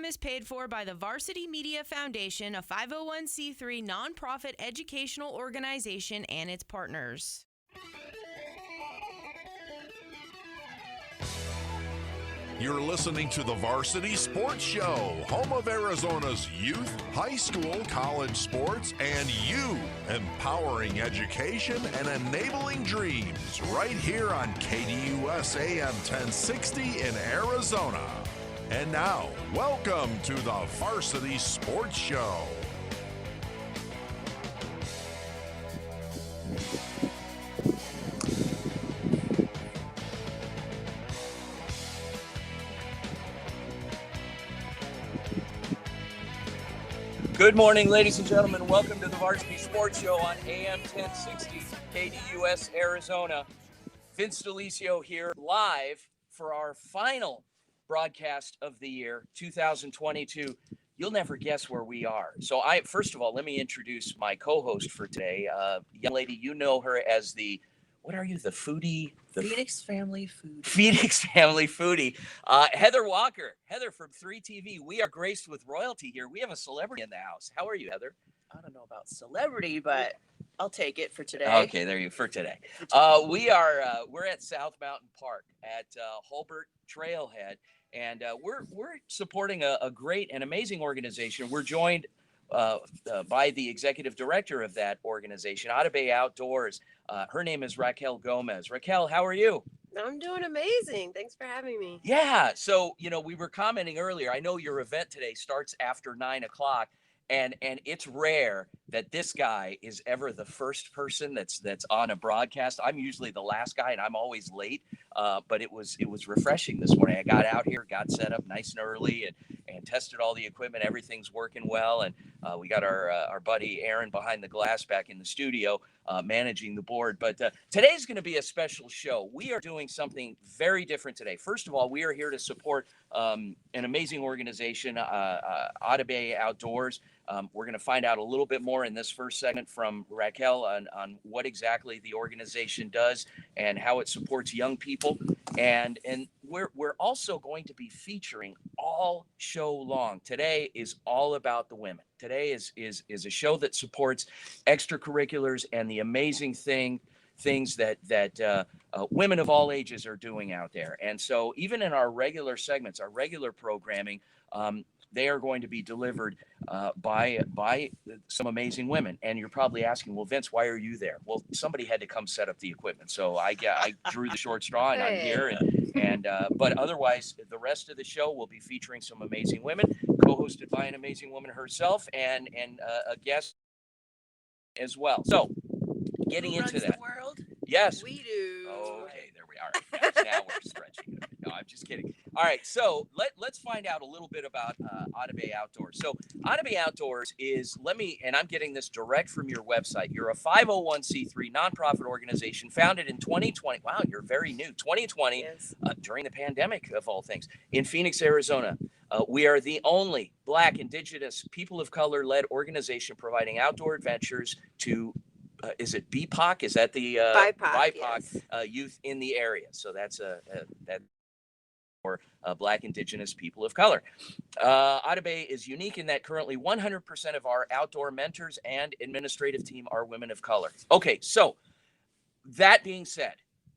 program is paid for by the Varsity Media Foundation, a 501c3 nonprofit educational organization, and its partners. You're listening to the Varsity Sports Show, home of Arizona's youth, high school, college sports, and you, empowering education and enabling dreams, right here on KDUS AM 1060 in Arizona. And now, welcome to the Varsity Sports Show. Good morning, ladies and gentlemen. Welcome to the Varsity Sports Show on AM 1060 KDUS Arizona. Vince Delicio here live for our final broadcast of the year, 2022. You'll never guess where we are. So first of all, let me introduce my co-host for today. Young lady, you know her as the foodie? Phoenix Family Foodie. Phoenix Family Foodie. Heather Walker. Heather from 3TV. We are graced with royalty here. We have a celebrity in the house. How are you, Heather? I don't know about celebrity, but I'll take it for today. Okay, there you go, for today. We're at South Mountain Park at Hulbert Trailhead, and we're supporting a great and amazing organization. We're joined by the executive director of that organization, Otta Bay Outdoors. Her name is Raquel Gomez. Raquel, how are you? I'm doing amazing. Thanks for having me. Yeah. So, we were commenting earlier. I know your event today starts after 9 o'clock. And it's rare that this guy is ever the first person that's on a broadcast. I'm usually the last guy, and I'm always late. But it was refreshing this morning. I got out here, got set up nice and early, and tested all the equipment. Everything's working well, and we got our buddy Aaron behind the glass back in the studio managing the board. But today's going to be a special show. We are doing something very different today. First of all, we are here to support an amazing organization, Otta Bay Outdoors. We're going to find out a little bit more in this first segment from Raquel on what exactly the organization does and how it supports young people. And we're also going to be featuring all show long. Today is all about the women. Today is a show that supports extracurriculars and the amazing things that women of all ages are doing out there. And so even in our regular segments, our regular programming, they are going to be delivered by some amazing women. And you're probably asking, well, Vince, why are you there? Well, somebody had to come set up the equipment. So I drew the short straw, and I'm here. But otherwise, the rest of the show will be featuring some amazing women, co-hosted by an amazing woman herself, and a guest as well. So getting into that. The world? Yes. We do. Okay, there we are. Now we're stretching. No, I'm just kidding. All right, so let's find out a little bit about Otta Bay Outdoors. So Otta Bay Outdoors is, and I'm getting this direct from your website. You're a 501c3 nonprofit organization founded in 2020. Wow, you're very new. 2020, Yes. During the pandemic, of all things, in Phoenix, Arizona. We are the only Black, Indigenous, people of color-led organization providing outdoor adventures to is it BIPOC? Is that the BIPOC yes. Youth in the area? So that's that for Black, Indigenous, people of color. Otta Bay is unique in that currently 100% of our outdoor mentors and administrative team are women of color. Okay, so that being said,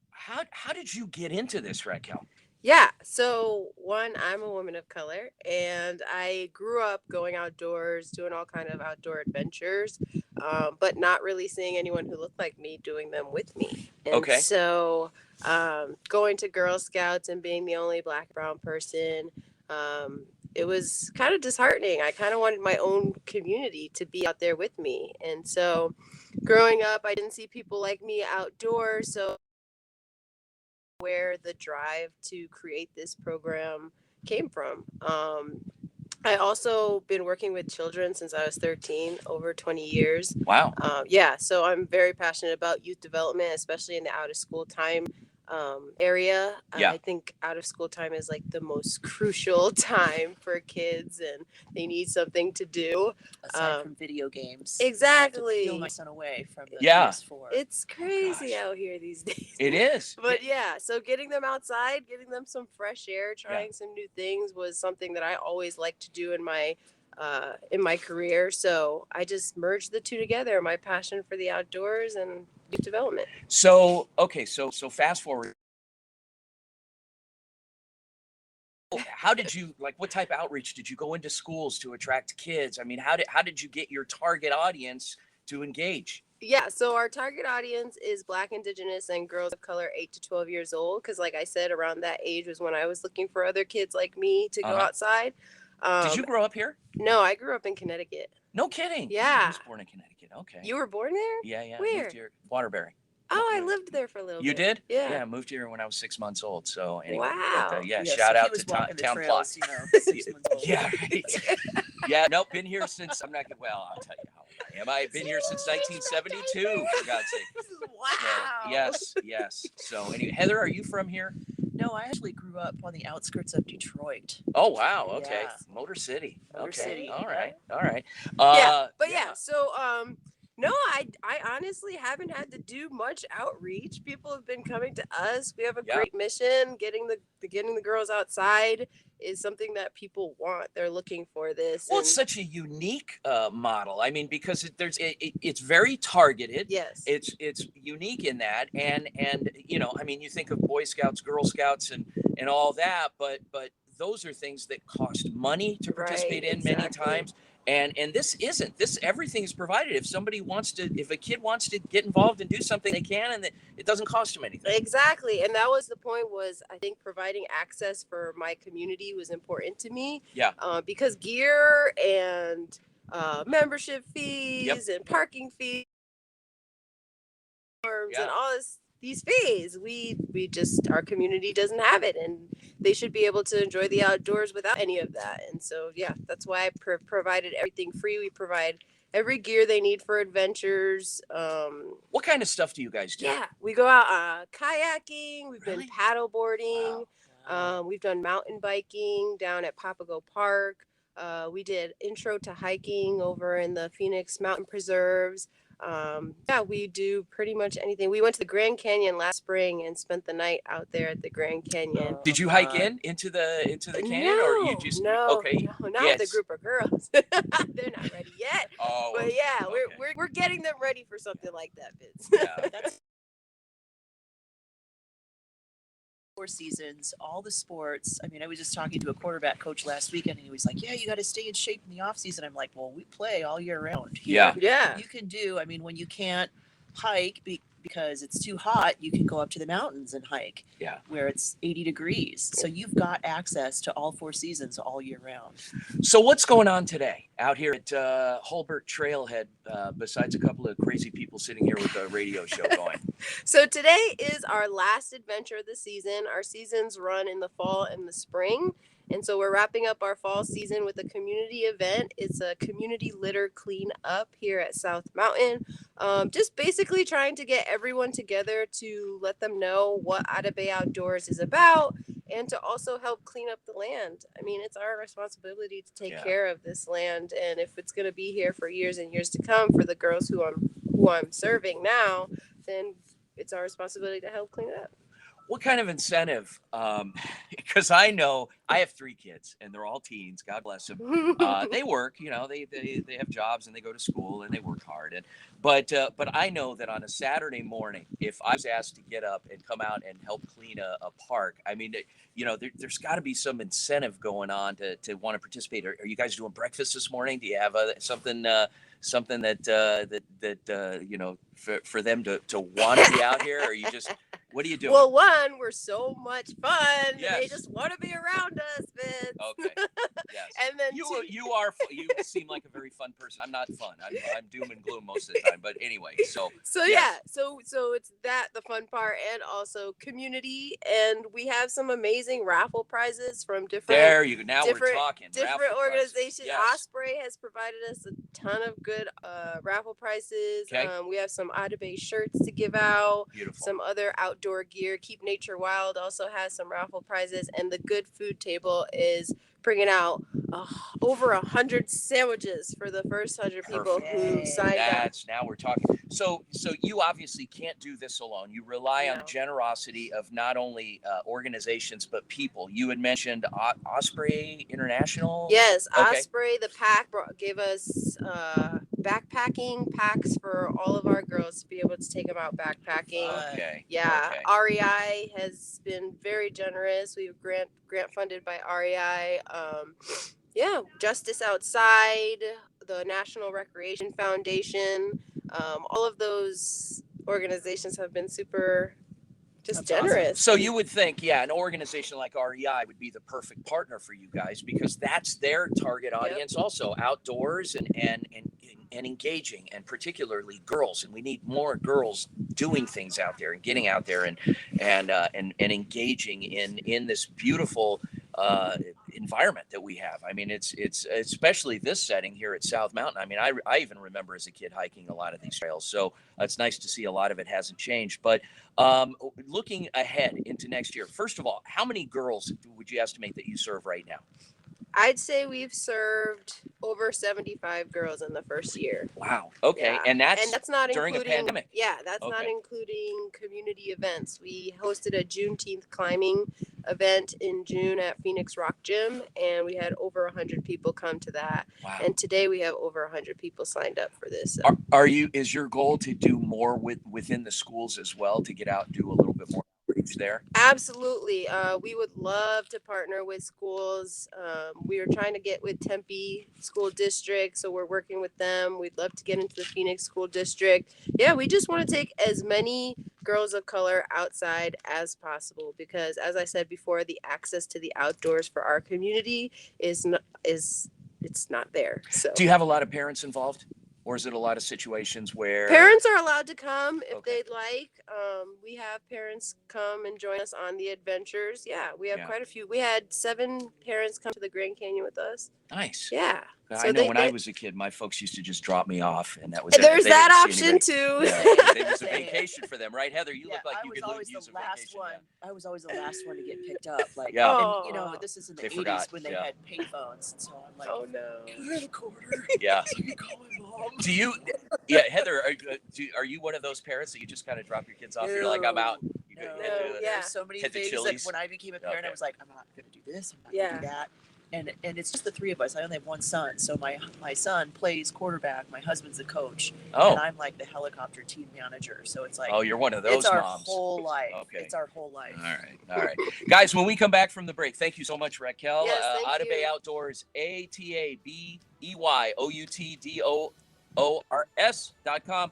how did you get into this, Raquel? Yeah. So one, I'm a woman of color, and I grew up going outdoors, doing all kind of outdoor adventures, but not really seeing anyone who looked like me doing them with me. And Okay. so going to Girl Scouts and being the only Black brown person, it was kind of disheartening. I kind of wanted my own community to be out there with me. And so growing up, I didn't see people like me outdoors. So where the drive to create this program came from. I also been working with children since I was 13, over 20 years. Wow. Yeah, so I'm very passionate about youth development, especially in the out of school time. area. Yeah. I think out of school time is like the most crucial time for kids, and they need something to do. Aside from video games. Exactly. I have to peel my son away from the Yeah. PS4. It's crazy gosh. out here these days. It is. But yeah, so getting them outside, getting them some fresh air, trying some new things was something that I always liked to do in my career. So I just merged the two together, my passion for the outdoors and youth development. So, okay, so fast forward. How did you, like, what type of outreach did you go into schools to attract kids? I mean, how did you get your target audience to engage? Yeah, so our target audience is Black, Indigenous, and girls of color 8 to 12 years old. Because, like I said, around that age was when I was looking for other kids like me to go outside. Did you grow up here? No, I grew up in Connecticut. No kidding. Yeah. I was born in Connecticut. Okay. You were born there? Yeah, yeah. Where? Moved here, Waterbury. Oh, I lived there for a little You bit. did? Yeah. Yeah, I moved here when I was 6 months old. So anyway, Wow. but, yeah, Yeah, shout so out he was to walking the Town trails, Plot. 6 months old. Yeah, right. Yeah, nope, been here since, I'm not gonna, well, I'll tell you how old I am. I've been here since 1972, for God's sake. Wow. So, yes. So anyway, Heather, are you from here? No, I actually grew up on the outskirts of Detroit. Oh, wow. Okay. Yeah. Motor City. Motor Okay. City, All yeah. right. All right. Yeah, so no, I honestly haven't had to do much outreach. People have been coming to us. We have a great mission. Getting the girls outside is something that people want. They're looking for this. Well, it's such a unique model. I mean, because it's very targeted. Yes. It's unique in that, and you know, I mean, you think of Boy Scouts, Girl Scouts, and all that, but those are things that cost money to participate in many times. And this isn't. This, everything is provided. If a kid wants to get involved and do something, they can, and it doesn't cost them anything. Exactly. And that was the point, was I think providing access for my community was important to me. Yeah. Because gear and membership fees and parking fees and all these fees, we just, our community doesn't have it, and they should be able to enjoy the outdoors without any of that. And so, yeah, that's why I provided everything free. We provide every gear they need for adventures. What kind of stuff do you guys do? Yeah, we go out kayaking. We've been paddle boarding. Wow. We've done mountain biking down at Papago Park. We did intro to hiking over in the Phoenix Mountain Preserves. Yeah, we do pretty much anything. We went to the Grand Canyon last spring and spent the night out there at the Grand Canyon. Did you hike into the canyon, or you just no, okay? no, not with a group of girls. They're not ready yet. Oh, but yeah, okay. we're getting them ready for something like that, Vince. Yeah. That's 4 seasons, all the sports. I mean, I was just talking to a quarterback coach last weekend, and he was like, yeah, you got to stay in shape in the off season. I'm like, well, we play all year round. Yeah. Yeah. You can do, I mean, when you can't hike because it's too hot, you can go up to the mountains and hike. Yeah. Where it's 80 degrees. So you've got access to all 4 seasons all year round. So what's going on today out here at Hulbert Trailhead, besides a couple of crazy people sitting here with a radio show going? So today is our last adventure of the season. Our seasons run in the fall and the spring. And so we're wrapping up our fall season with a community event. It's a community litter clean up here at South Mountain. Just basically trying to get everyone together to let them know what Outta Bay Outdoors is about, and to also help clean up the land. I mean, it's our responsibility to take care of this land. And if it's going to be here for years and years to come for the girls who I'm serving now, then it's our responsibility to help clean it up. What kind of incentive? Because I know I have 3 kids, and they're all teens. God bless them. They work, you know, they have jobs, and they go to school, and they work hard. But I know that on a Saturday morning, if I was asked to get up and come out and help clean a park, I mean, you know, there's got to be some incentive going on to want to participate. Are you guys doing breakfast this morning? Do you have something that you know, for them to want to be out here? Or you just, what are you doing? Well, one, we're so much fun. Yes. They just want to be around us, Vince. Okay. Yes. And then You seem like a very fun person. I'm not fun. I'm doom and gloom most of the time. But anyway, so yes. So it's that, the fun part, and also community, and we have some amazing raffle prizes from different there you go. Now we're talking. different Raffle organizations. prizes. Yes. Osprey has provided us a ton of good raffle prizes. Okay. We have some Otta Bay shirts to give out. Beautiful. Some other outdoor gear. Keep Nature Wild also has some raffle prizes, and the Good Food Table is bringing out over 100 sandwiches for the first 100 people who signed up. Now we're talking. So you obviously can't do this alone. You rely on the generosity of not only organizations but people. You had mentioned Osprey International. Yes, Okay. Osprey, the pack gave us backpacking packs for all of our girls to be able to take them out backpacking. Okay. Yeah, Okay. REI has been very generous. We've grant funded by REI. Justice Outside, the National Recreation Foundation, all of those organizations have been super just generous. Awesome. So you would think, an organization like REI would be the perfect partner for you guys, because that's their target audience also, outdoors and engaging, and particularly girls. And we need more girls doing things out there and getting out there and engaging in this beautiful environment that we have. I mean, it's especially this setting here at South Mountain. I mean, I even remember as a kid hiking a lot of these trails. So it's nice to see a lot of it hasn't changed. But looking ahead into next year, first of all, how many girls would you estimate that you serve right now? I'd say we've served over 75 girls in the first year. Wow. Okay. Yeah. And that's not during a pandemic. Yeah, that's not including community events. We hosted a Juneteenth climbing event in June at Phoenix Rock Gym, and we had over 100 people come to that. Wow. And today we have over 100 people signed up for this. Is your goal to do more within the schools as well, to get out and do a little bit more outreach there? Absolutely. We would love to partner with schools. We are trying to get with Tempe School District, so we're working with them. We'd love to get into the Phoenix School District. Yeah, we just want to take as many girls of color outside as possible, because, as I said before, the access to the outdoors for our community it's not there. So, do you have a lot of parents involved? Or is it a lot of situations where parents are allowed to come if they'd like? We have parents come and join us on the adventures. Yeah, we have quite a few. We had 7 parents come to the Grand Canyon with us. Nice. Yeah. I know when I was a kid, my folks used to just drop me off, and that was it. There's that option too. Yeah, it was a vacation for them, right, Heather? You look like you could use a vacation. I was always the last one to get picked up. Like, yeah. And, this is in the 80s when they had payphones, and so I'm like, oh no, can I have a quarter? Yeah. So you call my mom. Do you? Heather, are you one of those parents that you just kind of drop your kids off? You're like, I'm out. No. There's so many things that when I became a parent, I was like, I'm not going to do this. I'm not going to do that. And it's just the 3 of us. I only have 1 son, so my son plays quarterback. My husband's the coach, and I'm like the helicopter team manager. So it's like, you're one of those moms. It's our moms. whole life. Okay. It's our whole life. All right, guys. When we come back from the break, thank you so much, Raquel. Yes, thank Otta Bay you. Outdoors, ATABEYOUTDOORS.com.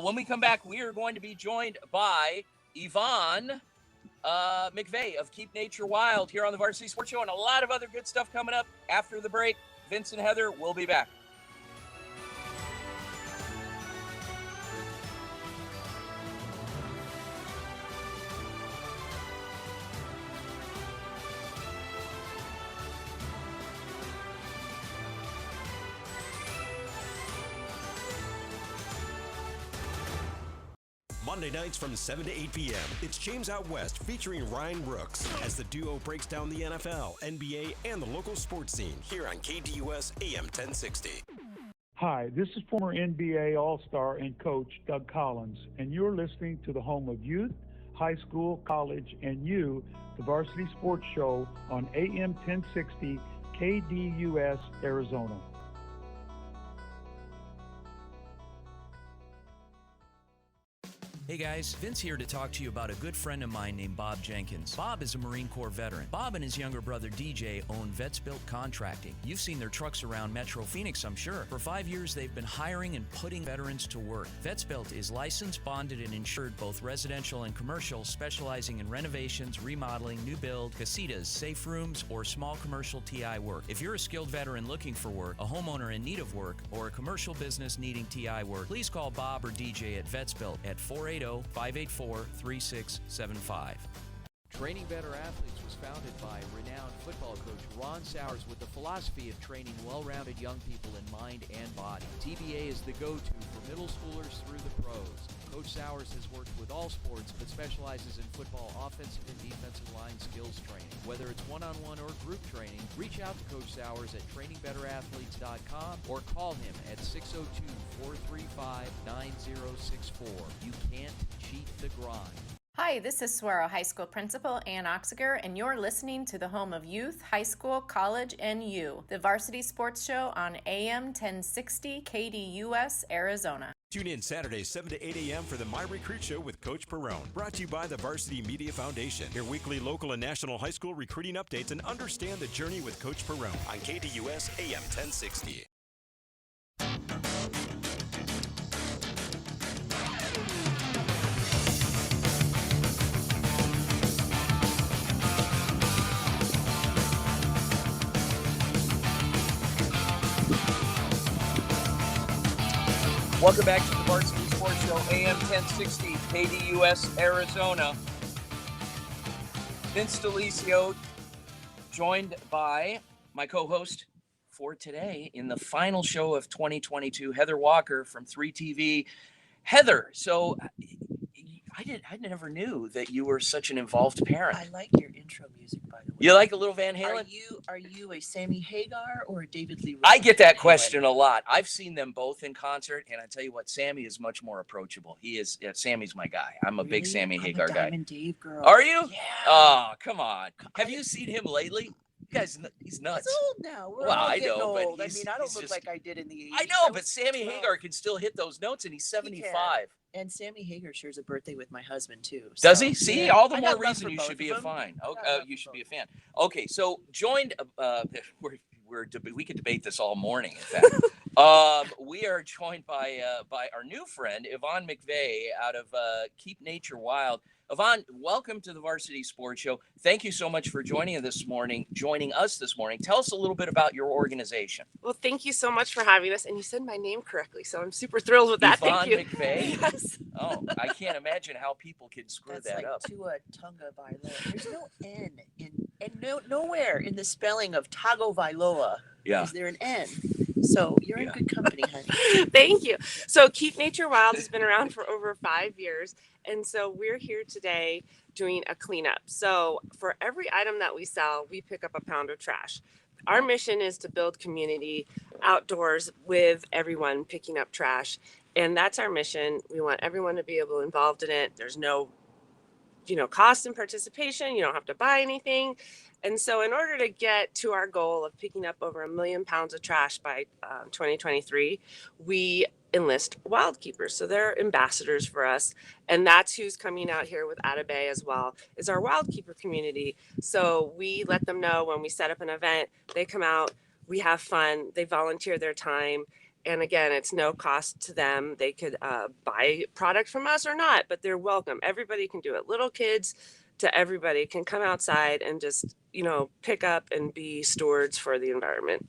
When we come back, we are going to be joined by Yvonne McVeigh of Keep Nature Wild here on the Varsity Sports Show, and a lot of other good stuff coming up after the break. Vince and Heather will be back. Monday nights from 7 to 8 p.m. It's James Out West featuring Ryan Brooks as the duo breaks down the NFL, NBA, and the local sports scene here on KDUS AM 1060. Hi, this is former NBA All-Star and coach Doug Collins, and you're listening to the home of youth, high school, college, and you, the Varsity Sports Show on AM 1060 KDUS, Arizona. Hey guys, Vince here to talk to you about a good friend of mine named Bob Jenkins. Bob is a Marine Corps veteran. Bob and his younger brother DJ own Vets Built Contracting. You've seen their trucks around Metro Phoenix, I'm sure. For 5 years, they've been hiring and putting veterans to work. Vets Built is licensed, bonded, and insured both residential and commercial, specializing in renovations, remodeling, new build, casitas, safe rooms, or small commercial TI work. If you're a skilled veteran looking for work, a homeowner in need of work, or a commercial business needing TI work, please call Bob or DJ at Vets Built at 480-584-3675. Training Better Athletes was founded by renowned football coach Ron Sowers with the philosophy of training well-rounded young people in mind and body. TBA is the go-to for middle schoolers through the pros. Coach Sowers has worked with all sports but specializes in football offensive and defensive line skills training. Whether it's one-on-one or group training, reach out to Coach Sowers at trainingbetterAthletes.com or call him at 602-435-9064. You can't cheat the grind. Hi, this is Saguaro High School Principal Ann Oxiger, and you're listening to the home of youth, high school, college, and you, the Varsity Sports Show on AM 1060 KDUS, Arizona. Tune in Saturdays 7 to 8 a.m. for the My Recruit Show with Coach Perrone. Brought to you by the Varsity Media Foundation. Hear weekly local and national high school recruiting updates and understand the journey with Coach Perrone on KDUS AM 1060. Welcome back to the Varsity Sports Show, AM 1060, KDUS, Arizona. Vince D'Alicio, joined by my co-host for today in the final show of 2022, Heather Walker from 3TV. Heather, so I never knew that you were such an involved parent. I like your intro music, by the way. You like a little Van Halen? Are you a Sammy Hagar or a David Lee Roth? I get that question a lot. I've seen them both in concert, and I tell you what, Sammy is much more approachable. Sammy's my guy. I'm a big Sammy Hagar guy. Diamond Dave girl. Are you? Yeah. Oh, come on. Have you seen him lately? You guys, he's nuts. He's old now. We're all getting old. But I don't look like I did in the 80s. I know, but Sammy Hagar can still hit those notes, and he's 75. And Sammy Hagar shares a birthday with my husband too. Does he? See, yeah. all the more reason you should be a fan. You should be a fan. Okay, so joined. We could debate this all morning. In fact, we are joined by our new friend Yvonne McVeigh out of Keep Nature Wild. Yvonne, welcome to the Varsity Sports Show. Thank you so much for joining us this morning. Tell us a little bit about your organization. Well, thank you so much for having us. And you said my name correctly, so I'm super thrilled with that. Yvonne Thank you. McVeigh? Yes. Oh, I can't imagine how people can screw that up. Tua Tagovailoa. There's no N nowhere in the spelling of Tagovailoa is there an N. So you're in good company, honey. Thank you. So Keep Nature Wild has been around for over 5 years. And so we're here today doing a cleanup. So for every item that we sell, we pick up a pound of trash. Our mission is to build community outdoors with everyone picking up trash. And that's our mission. We want everyone to be able to be involved in it. There's no, cost and participation. You don't have to buy anything. And so in order to get to our goal of picking up over 1 million pounds of trash by 2023, we enlist wild keepers. So they're ambassadors for us. And that's who's coming out here with Atta Bay as well, is our wild keeper community. So we let them know when we set up an event, they come out, we have fun, they volunteer their time. And again, it's no cost to them. They could buy product from us or not, but they're welcome. Everybody can do it. Little kids to everybody can come outside and just, pick up and be stewards for the environment.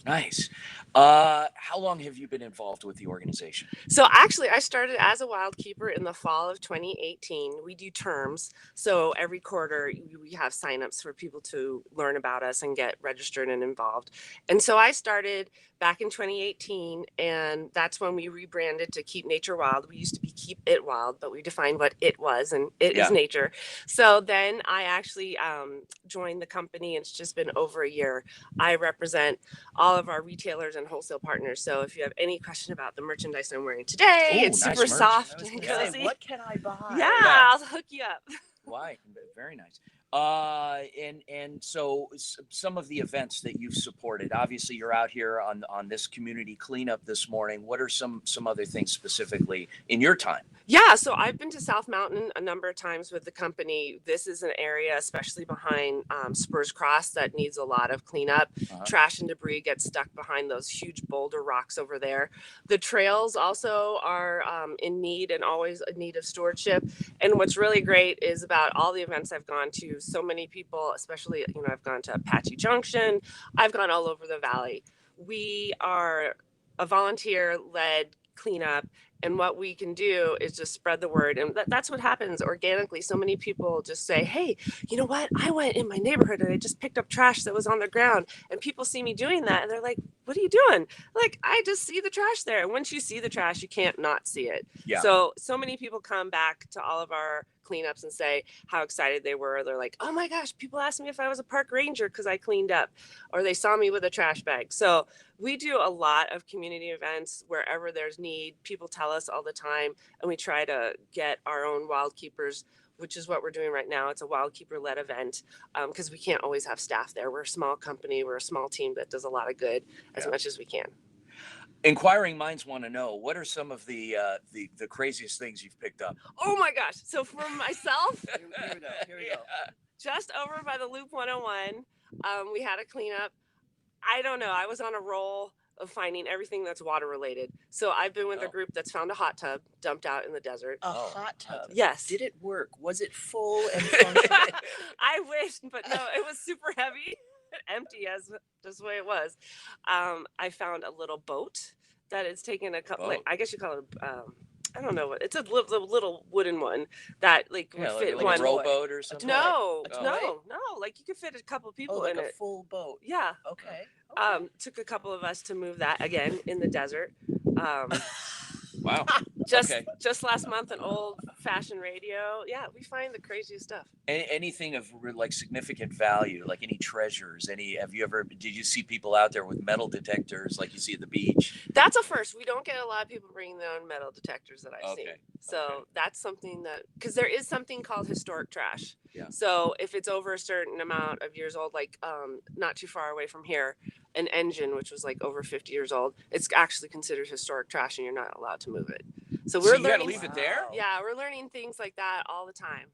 Nice. How long have you been involved with the organization? So actually, I started as a wild keeper in the fall of 2018. We do terms. So every quarter, we have signups for people to learn about us and get registered and involved. And so I started back in 2018, and that's when we rebranded to Keep Nature Wild. We used to be Keep It Wild, but we defined what it was, and it is nature. So then I actually joined the company, and it's just been over a year. I represent all of our retailers and wholesale partners. So if you have any question about the merchandise I'm wearing today, it's nice super soft and Say, cozy. what can I buy? Yeah, I'll hook you up. Why? Very nice. And so some of the events that you've supported, obviously you're out here on this community cleanup this morning. What are some other things specifically in your time? Yeah, so I've been to South Mountain a number of times with the company. This is an area, especially behind Spurs Cross, that needs a lot of cleanup. Trash and debris gets stuck behind those huge boulder rocks over there. The trails also are in need and always in need of stewardship. And what's really great is about all the events I've gone to, so many people, especially, I've gone to Apache Junction, I've gone all over the valley. We are a volunteer-led cleanup, and what we can do is just spread the word, and that's what happens organically. So many people just say, hey, you know what, I went in my neighborhood and I just picked up trash that was on the ground, and people see me doing that and they're like, what are you doing? Like, I just see the trash there. And once you see the trash, you can't not see it. Yeah. So many people come back to all of our cleanups and say how excited they were. They're like, oh my gosh, people asked me if I was a park ranger because I cleaned up, or they saw me with a trash bag. So we do a lot of community events wherever there's need. People tell us all the time, and we try to get our own wild keepers, which is what we're doing right now. It's a wild keeper led event because we can't always have staff there. We're a small company. We're a small team that does a lot of good as much as we can. Inquiring minds want to know, what are some of the craziest things you've picked up? Oh my gosh. So for myself, here we go. Just over by the Loop 101, we had a cleanup. I don't know. I was on a roll of finding everything that's water related. So I've been with a group that's found a hot tub dumped out in the desert. A hot tub? Yes. Did it work? Was it full and functional? I wish, but no, it was super heavy. Empty as just the way it was. I found a little boat that it's taken a couple, like, I guess you call it I don't know what it's a little wooden one that would fit like one a rowboat or something. No, like you could fit a couple people like in a it. Full boat. Yeah. Okay. Took a couple of us to move that again in the desert. Wow. Just last month, an old fashioned radio. Yeah, we find the craziest stuff. Anything of like significant value, like any treasures? Did you see people out there with metal detectors like you see at the beach? That's a first. We don't get a lot of people bringing their own metal detectors that I've seen. So that's something because there is something called historic trash. Yeah. So if it's over a certain amount of years old, like not too far away from here, an engine which was like over 50 years old, it's actually considered historic trash and you're not allowed to move it. So you gotta leave it there? Yeah, we're learning things like that all the time.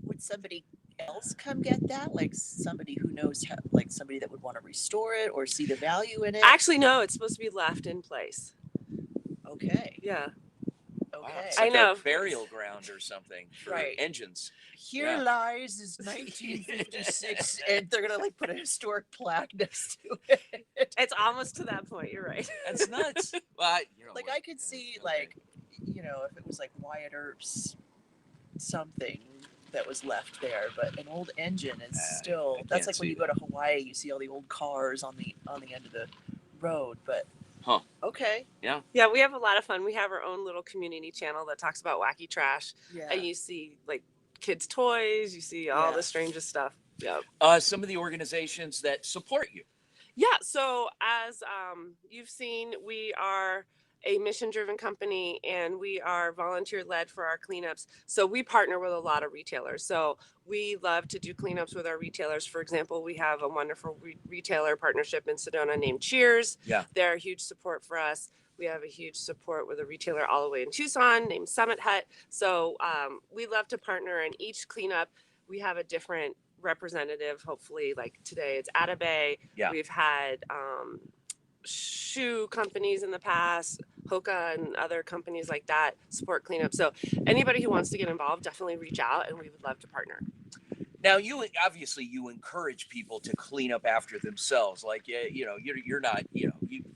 Would somebody else come get that? Like somebody who knows how, like somebody that would want to restore it or see the value in it? Actually, no, it's supposed to be left in place. Okay. Yeah. Okay. Wow, it's like I know. A burial ground or something for engines. Here lies is 1956, and they're gonna like put a historic plaque next to it. It's almost to that point. You're right. That's nuts. Well, like I could see like, if it was like Wyatt Earp's something that was left there, but an old engine is still. That's like when you go to Hawaii, you see all the old cars on the end of the road, but. Huh. Okay. Yeah. Yeah, we have a lot of fun. We have our own little community channel that talks about wacky trash. Yeah. And you see like kids' toys, you see all the strangest stuff. Yeah. Some of the organizations that support you. Yeah. So as you've seen, we are a mission-driven company and we are volunteer-led for our cleanups. So we partner with a lot of retailers. So we love to do cleanups with our retailers. For example, we have a wonderful retailer partnership in Sedona named Cheers. Yeah. They're a huge support for us. We have a huge support with a retailer all the way in Tucson named Summit Hut. So we love to partner, and each cleanup, we have a different representative. Hopefully, like today, it's Atabay. Yeah. We've had shoe companies in the past, Hoka and other companies like that support cleanup. So anybody who wants to get involved, definitely reach out and we would love to partner. Now, you encourage people to clean up after themselves. Like, you're not, you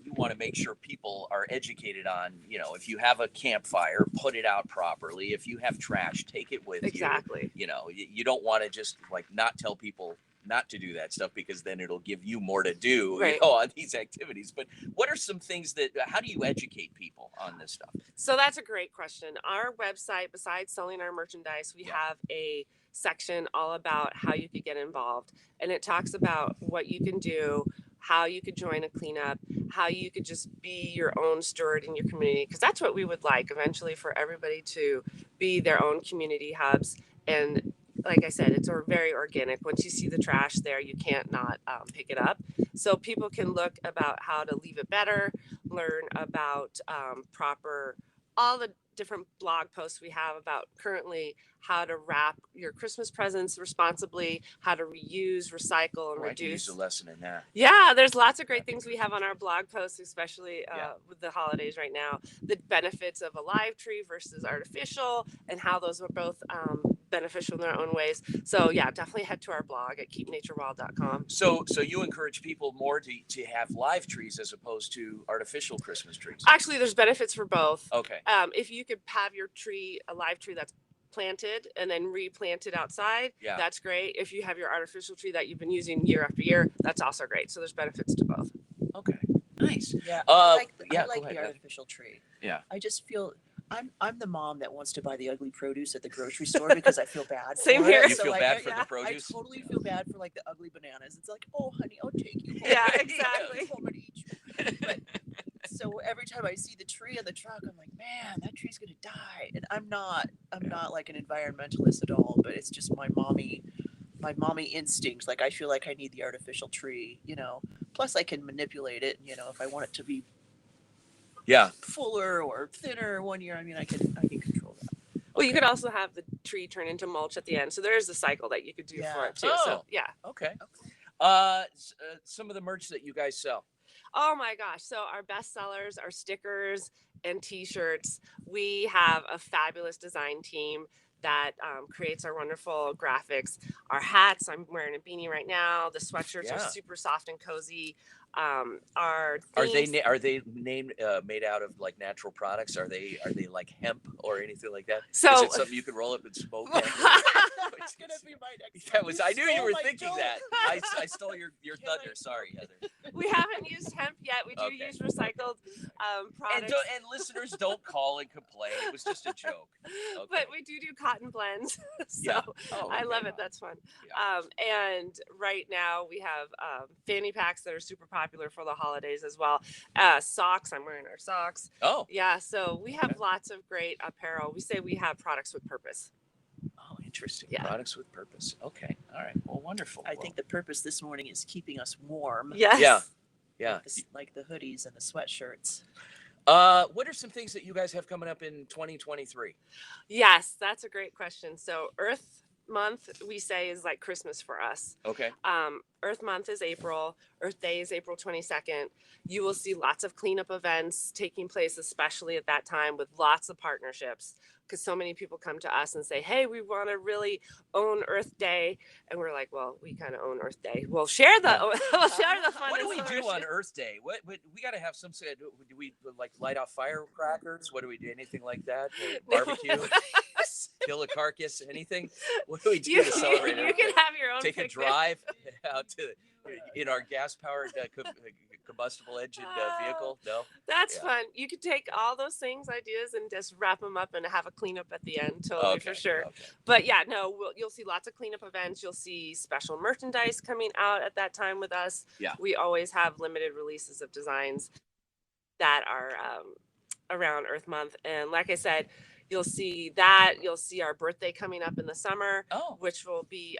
want to make sure people are educated on, if you have a campfire, put it out properly. If you have trash, take it with you. Exactly. You don't want to just like not tell people not to do that stuff, because then it'll give you more to do on these activities. But what are some things how do you educate people on this stuff? So that's a great question. Our website, besides selling our merchandise, we have a section all about how you could get involved. And it talks about what you can do, how you could join a cleanup, how you could just be your own steward in your community. Because that's what we would like eventually, for everybody to be their own community hubs and like I said, it's very organic. Once you see the trash there, you can't not pick it up. So people can look about how to leave it better, learn about all the different blog posts we have about currently how to wrap your Christmas presents responsibly, how to reuse, recycle, and reduce. I can use a lesson in that. Yeah, there's lots of great things we have on our blog posts, especially with the holidays right now. The benefits of a live tree versus artificial, and how those are both beneficial in their own ways. So yeah, definitely head to our blog at keepnaturewild.com. So you encourage people more to have live trees as opposed to artificial Christmas trees? Actually, there's benefits for both. Okay. If you could have your tree, a live tree that's planted and then replanted outside, that's great. If you have your artificial tree that you've been using year after year, that's also great. So there's benefits to both. Okay. Nice. Yeah. I like go ahead, the artificial tree. Yeah. I just feel I'm the mom that wants to buy the ugly produce at the grocery store because I feel bad. Same for here. it. You feel bad for the produce? I totally feel bad for like the ugly bananas. It's like, oh honey, I'll take you. Yeah, exactly. But, so every time I see the tree on the truck, I'm like, man, that tree's gonna die. And I'm not like an environmentalist at all, but it's just my mommy instinct. Like I feel like I need the artificial tree, Plus I can manipulate it, if I want it to be fuller or thinner one year. I mean, I can control that. Well, you could also have the tree turn into mulch at the end. So there's a cycle that you could do for it too. Oh. So yeah. Okay. Some of the merch that you guys sell. Oh my gosh. So our best sellers are stickers and t-shirts. We have a fabulous design team that creates our wonderful graphics. Our hats, I'm wearing a beanie right now. The sweatshirts are super soft and cozy. Our themes, are they named made out of like natural products? Are they like hemp or anything like that? So is it something you can roll up and smoke? That's gonna be my next. I knew you were thinking that. I stole your thunder. Sorry, Heather. We haven't used hemp yet. We do use recycled products. And listeners, don't call and complain. It was just a joke. Okay. But we do cotton blends. So I love it. That's fun. Yeah. And right now we have fanny packs that are super popular for the holidays as well. Socks. I'm wearing our socks. Oh. Yeah. So we have lots of great apparel. We say we have products with purpose. Oh, interesting. Yeah. Products with purpose. Okay. All right. Well, wonderful. I think the purpose this morning is keeping us warm. Yes. Yeah. Like the hoodies and the sweatshirts. What are some things that you guys have coming up in 2023? Yes, that's a great question. So Earth Month, we say, is like Christmas for us. Okay. Earth Month is April. Earth Day is April 22nd. You will see lots of cleanup events taking place, especially at that time, with lots of partnerships, because so many people come to us and say, hey, we want to really own Earth Day. And we're like, well, we kind of own Earth Day. We'll share the fun. What do we do on Earth Day? What we got to have some sort of, do we like light off firecrackers? What do we do? Anything like that? Barbecue? Kill a carcass? Anything? What do we do to celebrate it? You can have your own Take picnic. a drive out in our gas-powered combustible engine vehicle? No? That's fun. You could take all those things, ideas, and just wrap them up and have a cleanup at the end, totally, for sure. Okay. But yeah, no, you'll see lots of cleanup events. You'll see special merchandise coming out at that time with us. Yeah. We always have limited releases of designs that are around Earth Month. And like I said, you'll see that. You'll see our birthday coming up in the summer, which will be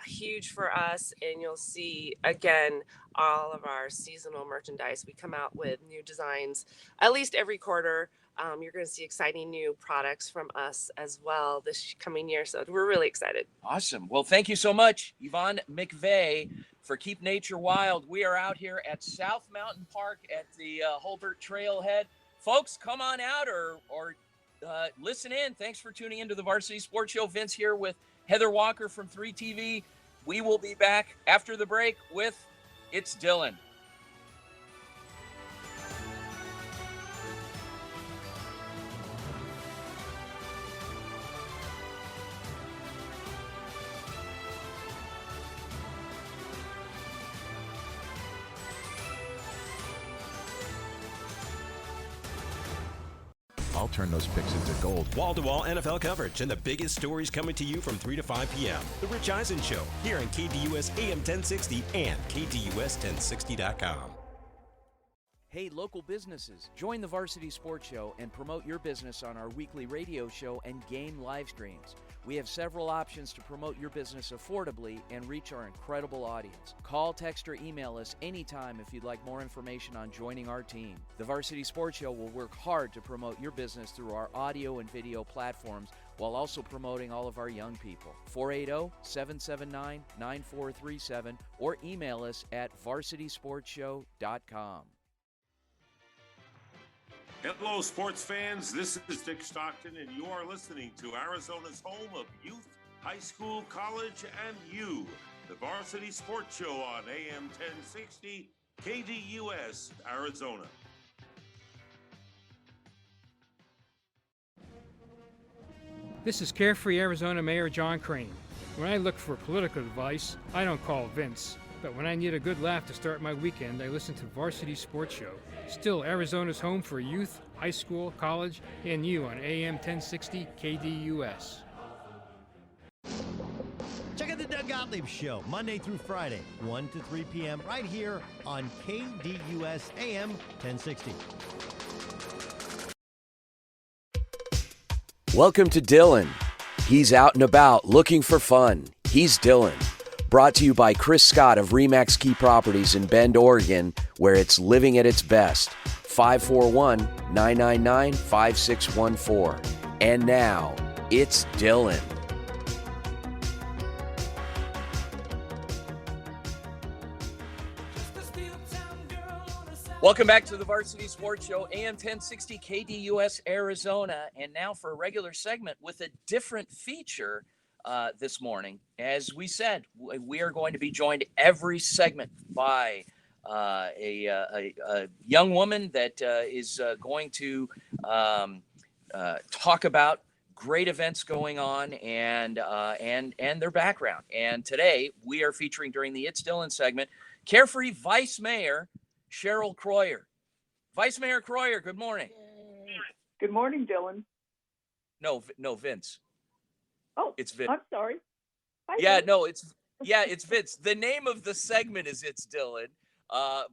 huge for us. And you'll see, again, all of our seasonal merchandise. We come out with new designs at least every quarter. You're going to see exciting new products from us as well this coming year. So we're really excited. Awesome. Well, thank you so much, Yvonne McVeigh, for Keep Nature Wild. We are out here at South Mountain Park at the Holbert Trailhead. Folks, come on out or listen in. Thanks for tuning into the Varsity Sports Show. Vince here with Heather Walker from 3TV. We will be back after the break with It's Dylan. I'll turn those picks into gold. Wall-to-wall NFL coverage and the biggest stories coming to you from 3 to 5 p.m. The Rich Eisen Show here on KDUS AM 1060 and KDUS1060.com. Hey, local businesses, join the Varsity Sports Show and promote your business on our weekly radio show and game live streams. We have several options to promote your business affordably and reach our incredible audience. Call, text, or email us anytime if you'd like more information on joining our team. The Varsity Sports Show will work hard to promote your business through our audio and video platforms while also promoting all of our young people. 480-779-9437 or email us at varsitysportshow.com. Hello, sports fans. This is Dick Stockton, and you are listening to Arizona's home of youth, high school, college, and you, the Varsity Sports Show on AM 1060, KDUS, Arizona. This is Carefree Arizona Mayor John Crane. When I look for political advice, I don't call Vince. But when I need a good laugh to start my weekend, I listen to Varsity Sports Show. Still Arizona's home for youth, high school, college, and you on AM 1060 KDUS. Check out the Doug Gottlieb Show, Monday through Friday, 1 to 3 p.m. right here on KDUS AM 1060. Welcome to Dylan. He's out and about looking for fun. He's Dylan. Brought to you by Chris Scott of RE/MAX Key Properties in Bend, Oregon, where it's living at its best. 541-999-5614. And now, it's Dylan. Welcome back to the Varsity Sports Show, AM 1060 KDUS, Arizona. And now for a regular segment with a different feature this morning. As we said, we are going to be joined every segment by a young woman that is going to talk about great events going on and their background. And today we are featuring, during the It's Dylan segment, Carefree Vice Mayor Cheryl Croyer. Vice Mayor Croyer, good morning. Good morning, Dylan. No, Vince. Oh, it's Vince. I'm sorry. Hi, yeah, Vince. no, it's Vince. The name of the segment is It's Dylan,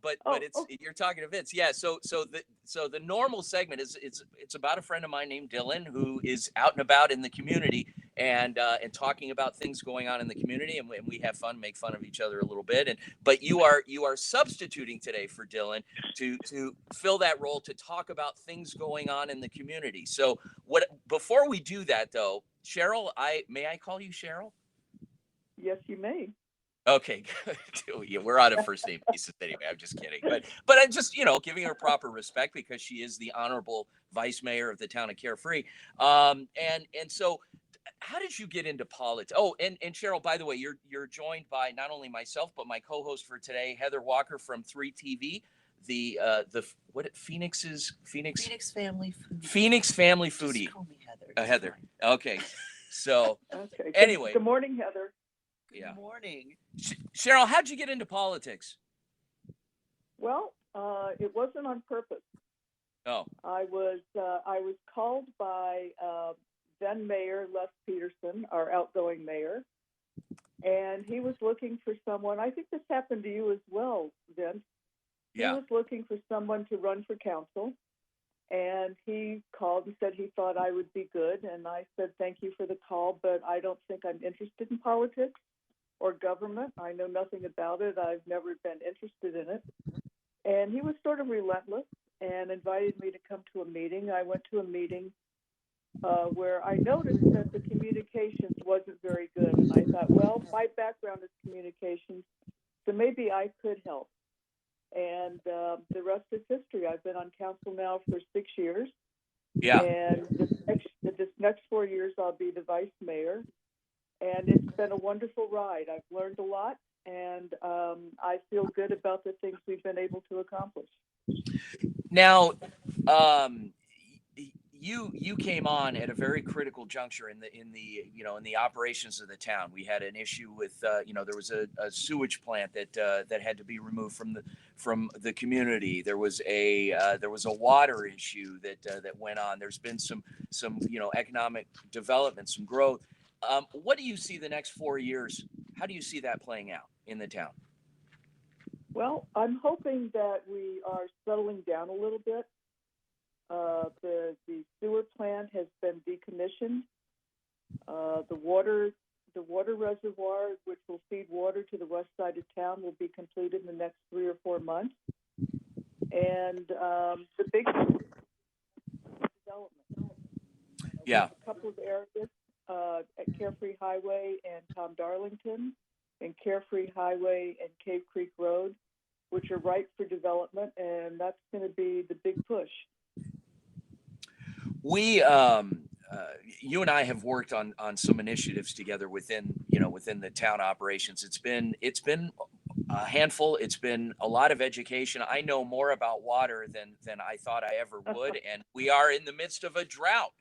but it's you're talking to Vince. Yeah, so the normal segment is it's about a friend of mine named Dylan who is out and about in the community and talking about things going on in the community, and we have fun, make fun of each other a little bit. But you are substituting today for Dylan to fill that role, to talk about things going on in the community. So before we do that though, Cheryl, may I call you Cheryl? Yes, you may. Okay, good. Yeah, we're on a first name basis anyway. I'm just kidding, but I'm just giving her proper respect because she is the honorable vice mayor of the town of Carefree. And so, how did you get into politics? Oh, and Cheryl, by the way, you're joined by not only myself but my co-host for today, Heather Walker from 3TV. Phoenix Family Foodie. Phoenix Family Foodie. Just call me Heather. Heather. Okay. So okay. Anyway. Good morning, Heather. Good morning. Cheryl, how'd you get into politics? Well, it wasn't on purpose. Oh. I was called by then Mayor Les Peterson, our outgoing mayor, and he was looking for someone. I think this happened to you as well, Vince. Yeah. He was looking for someone to run for council, and he called and said he thought I would be good, and I said thank you for the call, but I don't think I'm interested in politics or government. I know nothing about it. I've never been interested in it. And he was sort of relentless and invited me to come to a meeting. I went to a meeting where I noticed that the communications wasn't very good, and I thought, well, my background is communications, so maybe I could help. And the rest is history. I've been on council now for 6 years. Yeah. And this next 4 years, I'll be the vice mayor. And it's been a wonderful ride. I've learned a lot, and I feel good about the things we've been able to accomplish. Now, you came on at a very critical juncture in the operations of the town. We had an issue with there was a sewage plant that had to be removed from the community. There was a water issue that went on. There's been some economic development, some growth. What do you see the next 4 years? How do you see that playing out in the town? Well, I'm hoping that we are settling down a little bit. The sewer plant has been decommissioned. The water reservoir, which will feed water to the west side of town, will be completed in the next 3 or 4 months. And the big development. Yeah. A couple of areas at Carefree Highway and Tom Darlington, and Carefree Highway and Cave Creek Road, which are ripe for development, and that's going to be the big push. We, you and I have worked on some initiatives together within the town operations. It's been a handful. It's been a lot of education. I know more about water than I thought I ever would, and we are in the midst of a drought.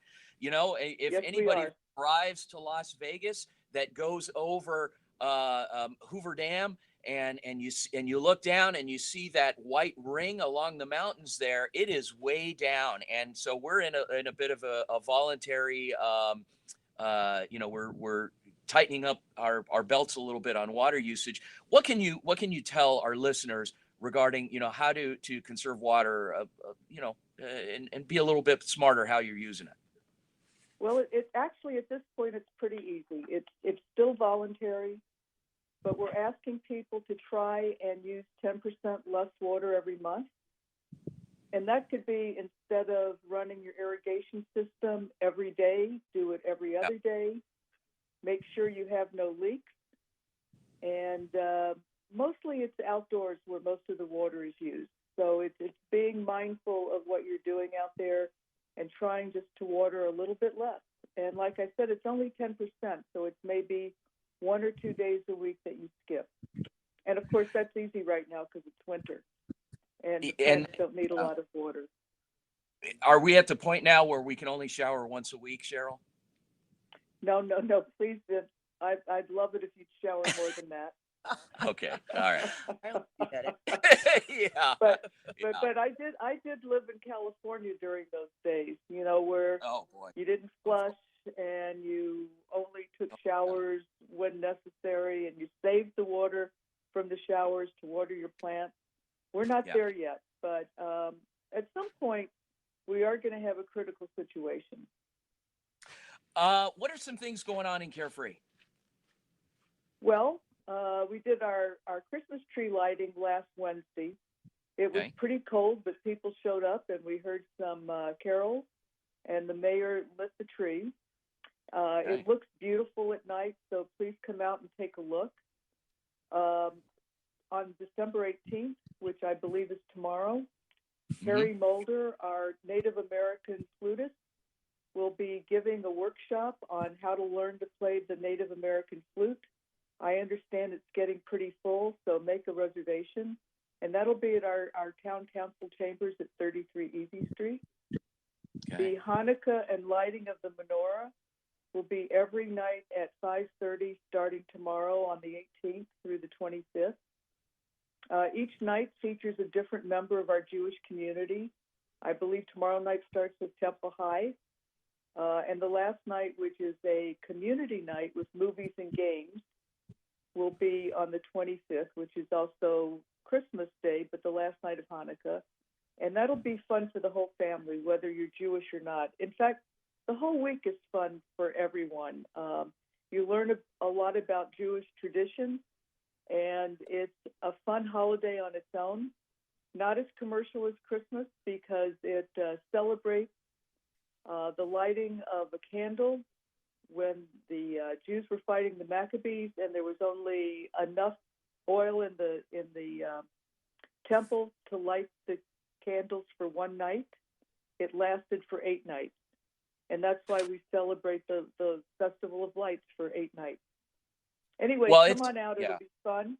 If yes, anybody drives to Las Vegas that goes over Hoover Dam and you look down and you see that white ring along the mountains there, it is way down. And so we're in a bit of a voluntary, we're tightening up our belts a little bit on water usage. What can you tell our listeners regarding, how to conserve water, and be a little bit smarter how you're using it? Well, it actually, at this point, it's pretty easy. It's still voluntary, but we're asking people to try and use 10% less water every month. And that could be, instead of running your irrigation system every day, do it every other day. Make sure you have no leaks. And mostly it's outdoors where most of the water is used. So it's being mindful of what you're doing out there and trying just to water a little bit less. And like I said, it's only 10%, so it's maybe 1 or 2 days a week that you skip. And of course, that's easy right now because it's winter, and plants don't need a lot of water. Are we at the point now where we can only shower once a week, Cheryl? No, please, I'd love it if you'd shower more than that. Okay, all right. Yeah. But I did live in California during those days, where you didn't flush and you only took showers when necessary, and you saved the water from the showers to water your plants. We're not there yet, but at some point we are going to have a critical situation. What are some things going on in Carefree? Well, we did our Christmas tree lighting last Wednesday. It was pretty cold, but people showed up, and we heard some carols, and the mayor lit the tree. It looks beautiful at night, so please come out and take a look. On December 18th, which I believe is tomorrow, Harry Mulder, our Native American flutist, will be giving a workshop on how to learn to play the Native American flute. I understand it's getting pretty full, so make a reservation. And that'll be at our town council chambers at 33 Easy Street. The Hanukkah and lighting of the menorah will be every night at 5:30 starting tomorrow on the 18th through the 25th. Each night features a different member of our Jewish community. I believe tomorrow night starts with Temple High. And the last night, which is a community night with movies and games, will be on the 25th, which is also Christmas Day, but the last night of Hanukkah. And that'll be fun for the whole family, whether you're Jewish or not. In fact, the whole week is fun for everyone. You learn a lot about Jewish traditions, and it's a fun holiday on its own. Not as commercial as Christmas because it celebrates the lighting of a candle when the Jews were fighting the Maccabees, and there was only enough oil in the temple to light the candles for one night. It lasted for 8 nights, and that's why we celebrate the Festival of Lights for 8 nights. Anyway, come on out; it'll be fun.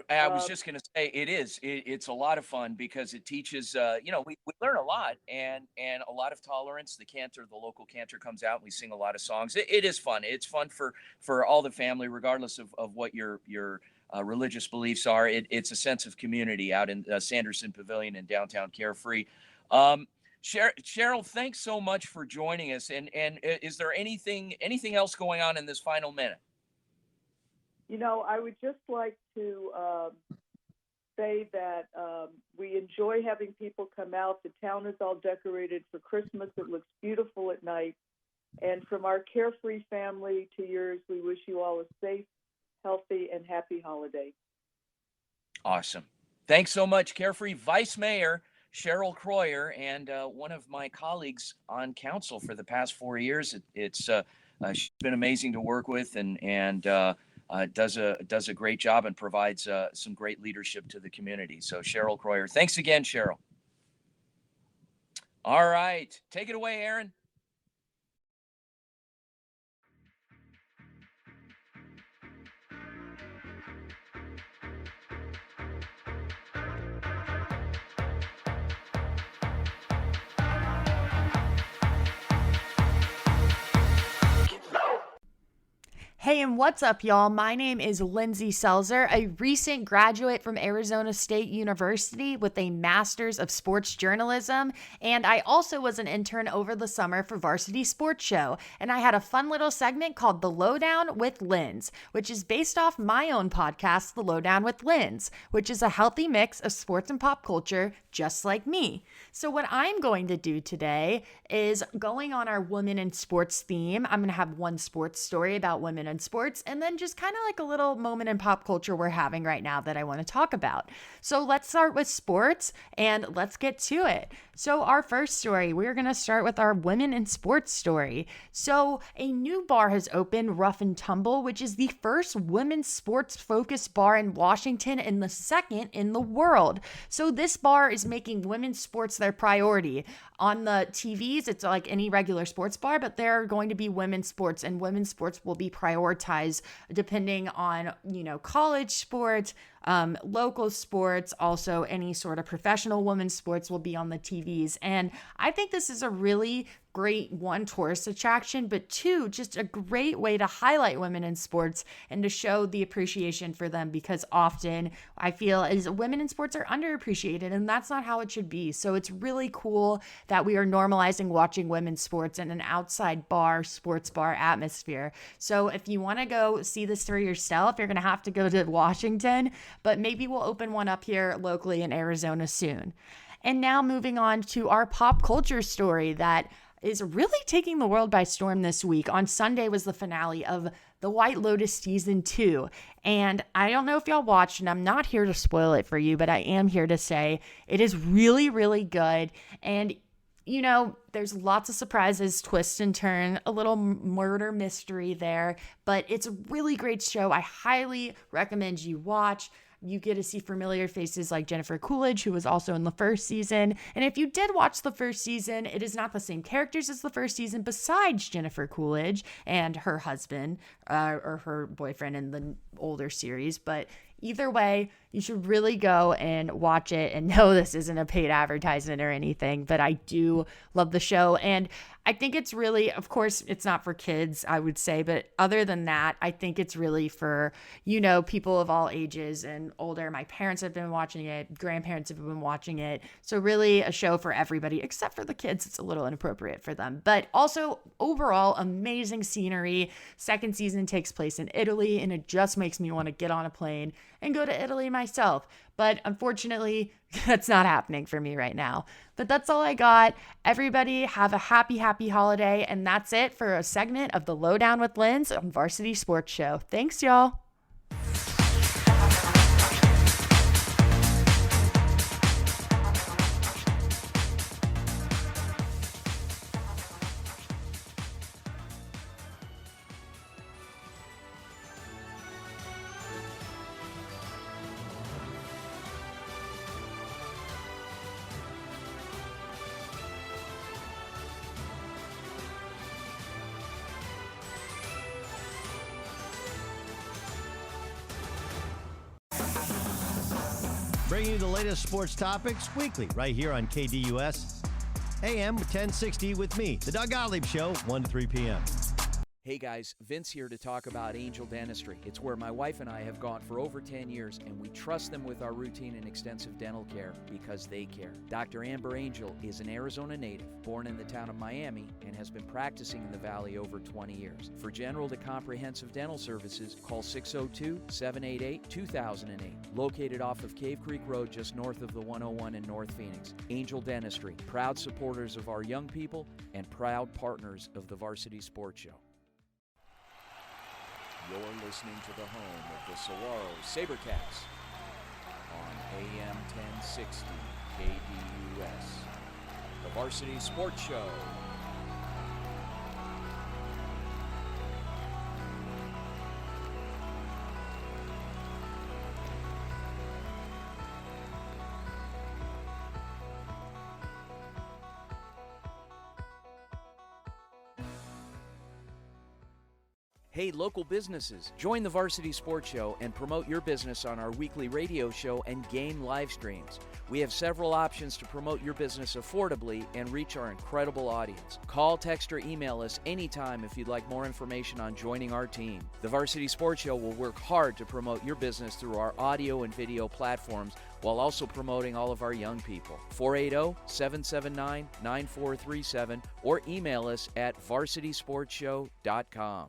I was just going to say it's a lot of fun because it teaches, we learn a lot and a lot of tolerance. The local cantor comes out and we sing a lot of songs. It is fun. It's fun for all the family, regardless of what your religious beliefs are. It's a sense of community out in Sanderson Pavilion in downtown Carefree. Cheryl, thanks so much for joining us. And is there anything else going on in this final minute? I would just like to say that we enjoy having people come out. The town is all decorated for Christmas. It looks beautiful at night. And from our carefree family to yours, we wish you all a safe, healthy, and happy holiday. Awesome. Thanks so much, Carefree Vice Mayor Cheryl Croyer, and one of my colleagues on council for the past 4 years. She's been amazing to work with, and does a great job and provides some great leadership to the community. So Cheryl Croyer, thanks again, Cheryl. All right, take it away, Aaron. Hey, and what's up, y'all? My name is Lindsay Selzer, a recent graduate from Arizona State University with a Master's of Sports Journalism, and I also was an intern over the summer for Varsity Sports Show, and I had a fun little segment called The Lowdown with Linz, which is based off my own podcast, The Lowdown with Linz, which is a healthy mix of sports and pop culture, just like me. So what I'm going to do today is going on our women in sports theme. I'm going to have one sports story about women in sports, and then just kind of like a little moment in pop culture we're having right now that I want to talk about. So let's start with sports and let's get to it. So our first story, we're going to start with our women in sports story. So a new bar has opened, Rough and Tumble, which is the first women's sports focused bar in Washington and the second in the world. So this bar is making women's sports their priority. On the TVs, it's like any regular sports bar, but there are going to be women's sports, and women's sports will be prioritized depending on, college sports, local sports, also any sort of professional women's sports will be on the TVs. And I think this is a really great, one, tourist attraction, but two, just a great way to highlight women in sports and to show the appreciation for them, because often I feel as women in sports are underappreciated, and that's not how it should be. So it's really cool that we are normalizing watching women's sports in an outside bar, sports bar atmosphere. So if you want to go see this for yourself, you're going to have to go to Washington, but maybe we'll open one up here locally in Arizona soon. And now moving on to our pop culture story that is really taking the world by storm this week. On Sunday was the finale of The White Lotus Season 2. And I don't know if y'all watched, and I'm not here to spoil it for you, but I am here to say it is really, really good. And there's lots of surprises, twists and turns, a little murder mystery there, but it's a really great show. I highly recommend you watch. You get to see familiar faces like Jennifer Coolidge, who was also in the first season. And if you did watch the first season, it is not the same characters as the first season besides Jennifer Coolidge and her husband or her boyfriend in the older series. But either way, you should really go and watch it. And no, this isn't a paid advertisement or anything, but I do love the show. And I think it's really, of course, it's not for kids, I would say, but other than that, I think it's really for, people of all ages and older. My parents have been watching it, grandparents have been watching it. So really a show for everybody, except for the kids. It's a little inappropriate for them, but also overall amazing scenery. Second season takes place in Italy, and it just makes me want to get on a plane and go to Italy myself. But unfortunately, that's not happening for me right now. But that's all I got. Everybody have a happy, happy holiday. And that's it for a segment of The Lowdown with Linz on Varsity Sports Show. Thanks, y'all. Bringing you the latest sports topics weekly right here on KDUS AM 1060 with me, the Doug Gottlieb Show, 1 to 3 p.m. Hey guys, Vince here to talk about Angel Dentistry. It's where my wife and I have gone for over 10 years, and we trust them with our routine and extensive dental care because they care. Dr. Amber Angel is an Arizona native, born in the town of Miami, and has been practicing in the Valley over 20 years. For general to comprehensive dental services, call 602-788-2008. Located off of Cave Creek Road just north of the 101 in North Phoenix. Angel Dentistry, proud supporters of our young people and proud partners of the Varsity Sports Show. You're listening to the home of the Saguaro Sabercats on AM 1060 KDUS, the Varsity Sports Show. Hey, local businesses, join the Varsity Sports Show and promote your business on our weekly radio show and game live streams. We have several options to promote your business affordably and reach our incredible audience. Call, text, or email us anytime if you'd like more information on joining our team. The Varsity Sports Show will work hard to promote your business through our audio and video platforms while also promoting all of our young people. 480-779-9437 or email us at varsitysportshow.com.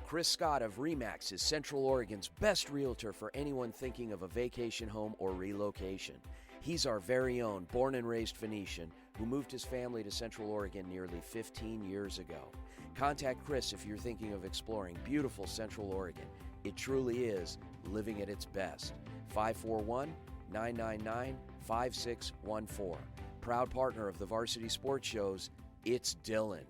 Chris Scott of RE/MAX is Central Oregon's best realtor for anyone thinking of a vacation home or relocation. He's our very own born and raised Phoenician who moved his family to Central Oregon nearly 15 years ago. Contact Chris if you're thinking of exploring beautiful Central Oregon. It truly is living at its best. 541-999-5614. Proud partner of the Varsity Sports Shows, it's Dylan.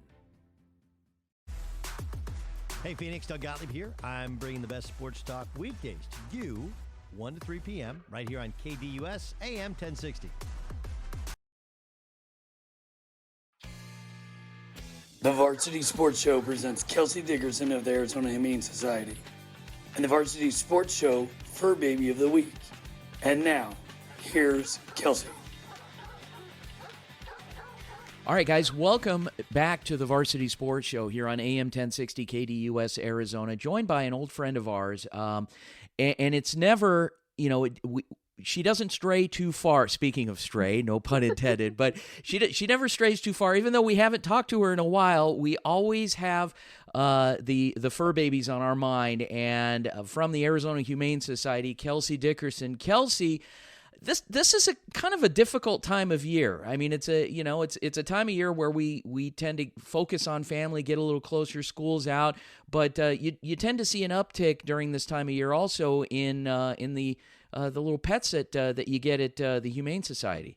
Hey Phoenix, Doug Gottlieb here. I'm bringing the best sports talk weekdays to you, 1 to 3 p.m., right here on KDUS AM 1060. The Varsity Sports Show presents Kelsey Dickerson of the Arizona Humane Society and the Varsity Sports Show Fur Baby of the Week. And now, here's Kelsey. All right, guys, welcome back to the Varsity Sports Show here on AM 1060 KDUS Arizona, joined by an old friend of ours. And it's never, she doesn't stray too far. Speaking of stray, no pun intended, but she never strays too far. Even though we haven't talked to her in a while, we always have the fur babies on our mind. And from the Arizona Humane Society, Kelsey Dickerson. Kelsey, This is a kind of a difficult time of year. I mean, it's a time of year where we tend to focus on family, get a little closer, school's out, but you tend to see an uptick during this time of year also in the little pets that you get at the Humane Society.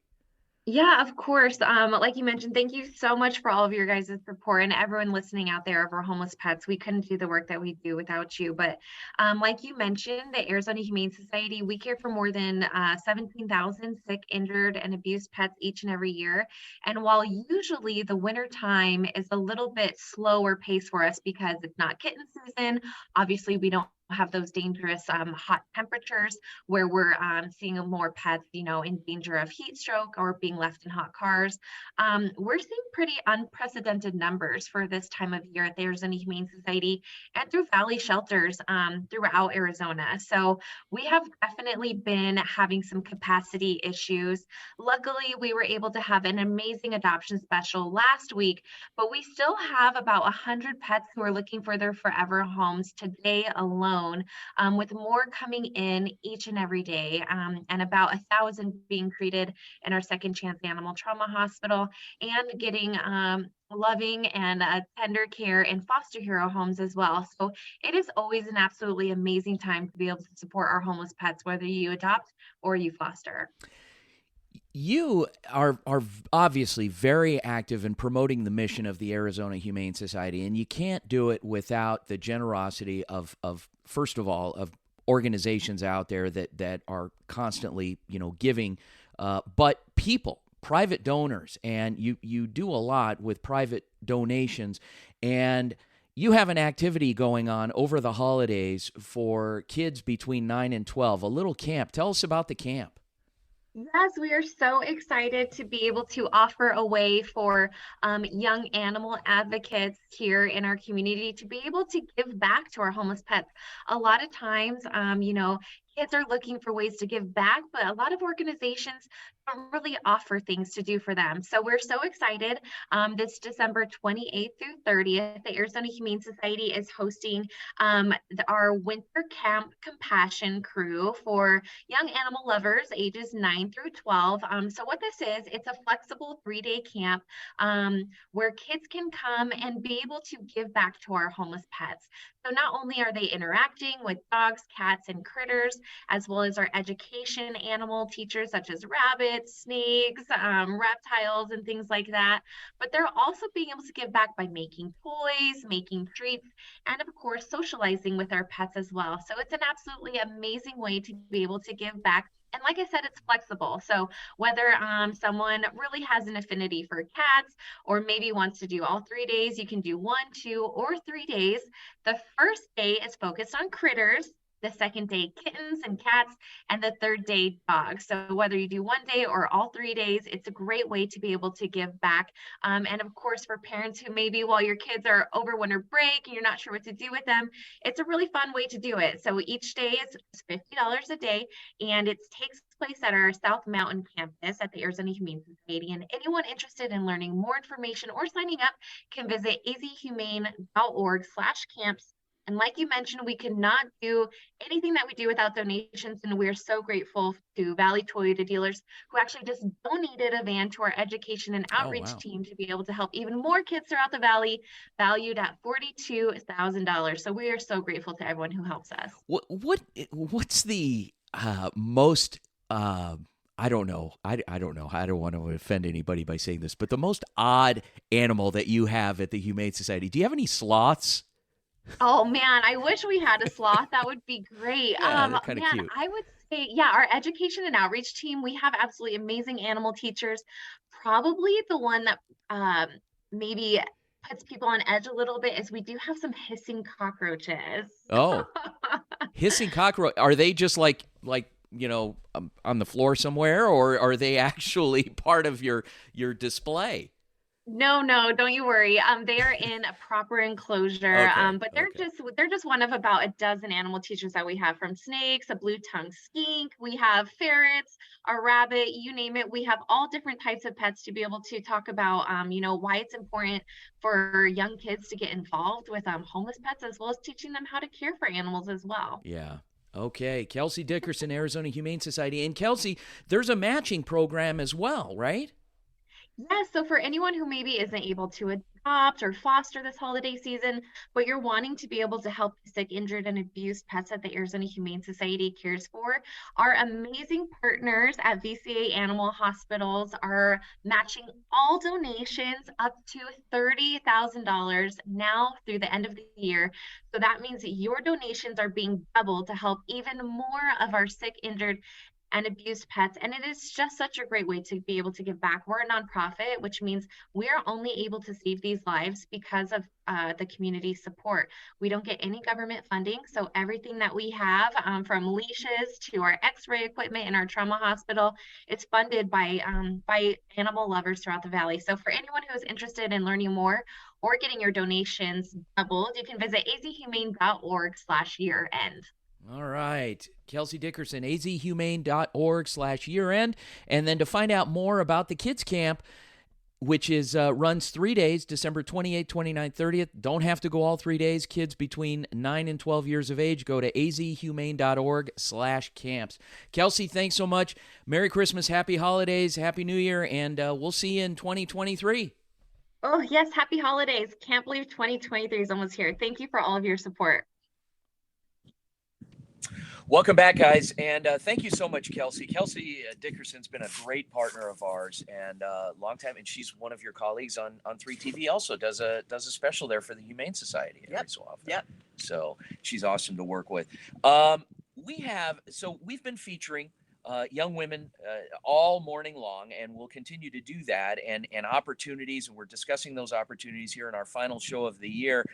Yeah, of course. Like you mentioned, thank you so much for all of your guys' support and everyone listening out there of our homeless pets. We couldn't do the work that we do without you. But like you mentioned, the Arizona Humane Society, we care for more than 17,000 sick, injured, and abused pets each and every year. And while usually the winter time is a little bit slower pace for us because it's not kitten season, obviously we don't have those dangerous hot temperatures where we're seeing more pets, in danger of heat stroke or being left in hot cars. We're seeing pretty unprecedented numbers for this time of year at the Arizona Humane Society and through Valley shelters throughout Arizona. So we have definitely been having some capacity issues. Luckily, we were able to have an amazing adoption special last week, but we still have about 100 pets who are looking for their forever homes today alone. With more coming in each and every day, and about 1,000 being treated in our Second Chance Animal Trauma Hospital and getting loving and tender care in foster hero homes as well. So it is always an absolutely amazing time to be able to support our homeless pets, whether you adopt or you foster. You are obviously very active in promoting the mission of the Arizona Humane Society, and you can't do it without the generosity of first of all, of organizations out there that are constantly, giving, but people, private donors, and you do a lot with private donations, and you have an activity going on over the holidays for kids between 9 and 12, a little camp. Tell us about the camp. Yes, we are so excited to be able to offer a way for young animal advocates here in our community to be able to give back to our homeless pets. A lot of times, kids are looking for ways to give back, but a lot of organizations don't really offer things to do for them. So we're so excited. This December 28th through 30th, the Arizona Humane Society is hosting our Winter Camp Compassion Crew for young animal lovers ages 9 through 12. So what this is, it's a flexible 3-day camp where kids can come and be able to give back to our homeless pets. So not only are they interacting with dogs, cats, and critters, as well as our education animal teachers such as rabbits, snakes, reptiles, and things like that, but they're also being able to give back by making toys, making treats, and of course, socializing with our pets as well. So it's an absolutely amazing way to be able to give back. And like I said, it's flexible. So whether someone really has an affinity for cats or maybe wants to do all 3 days, you can do 1, 2, or 3 days. The first day is focused on critters. The second day, kittens and cats, and the third day, dogs. So whether you do 1 day or all 3 days, it's a great way to be able to give back. And of course, for parents who maybe while your kids are over winter break and you're not sure what to do with them, it's a really fun way to do it. So each day is $50 a day, and it takes place at our South Mountain campus at the Arizona Humane Society. And anyone interested in learning more information or signing up can visit azhumane.org/camps. And like you mentioned, we could not do anything that we do without donations. And we're so grateful to Valley Toyota dealers who actually just donated a van to our education and outreach team to be able to help even more kids throughout the Valley, valued at $42,000. So we are so grateful to everyone who helps us. What's the most I don't know. I don't know. I don't want to offend anybody by saying this, but the most odd animal that you have at the Humane Society, do you have any sloths? Oh man, I wish we had a sloth. That would be great. Yeah, they're kind of Man, cute. I would say, yeah, our education and outreach team, we have absolutely amazing animal teachers. Probably the one that maybe puts people on edge a little bit is we do have some hissing cockroaches. Oh, hissing cockroach. Are they just like on the floor somewhere, or are they actually part of your display? No, don't you worry. They are in a proper enclosure. But they're just one of about a dozen animal teachers that we have, from snakes, a blue-tongued skink, we have ferrets, a rabbit, you name it. We have all different types of pets to be able to talk about why it's important for young kids to get involved with homeless pets, as well as teaching them how to care for animals as well. Yeah. Okay. Kelsey Dickerson, Arizona Humane Society. And Kelsey, there's a matching program as well, right? Yes, so for anyone who maybe isn't able to adopt or foster this holiday season, but you're wanting to be able to help the sick, injured, and abused pets that the Arizona Humane Society cares for, our amazing partners at VCA Animal Hospitals are matching all donations up to $30,000 now through the end of the year. So that means that your donations are being doubled to help even more of our sick, injured, and abused pets. And it is just such a great way to be able to give back. We're a nonprofit, which means we are only able to save these lives because of the community support. We don't get any government funding. So everything that we have, from leashes to our x-ray equipment in our trauma hospital, it's funded by animal lovers throughout the Valley. So for anyone who is interested in learning more or getting your donations doubled, you can visit azhumane.org/year-end. All right. Kelsey Dickerson, azhumane.org/year-end. And then to find out more about the kids camp, which is runs 3 days, December 28th, 29th, 30th. Don't have to go all 3 days. Kids between 9 and 12 years of age, go to azhumane.org/camps. Kelsey, thanks so much. Merry Christmas, Happy Holidays, Happy New Year, and we'll see you in 2023. Oh, yes. Happy holidays. Can't believe 2023 is almost here. Thank you for all of your support. Welcome back, guys, and thank you so much, Kelsey. Kelsey Dickerson's been a great partner of ours and long time, and she's one of your colleagues on 3TV. Also does a special there for the Humane Society every so often. Yep. So she's awesome to work with. We've been featuring young women all morning long, and we'll continue to do that, and opportunities, and we're discussing those opportunities here in our final show of the year.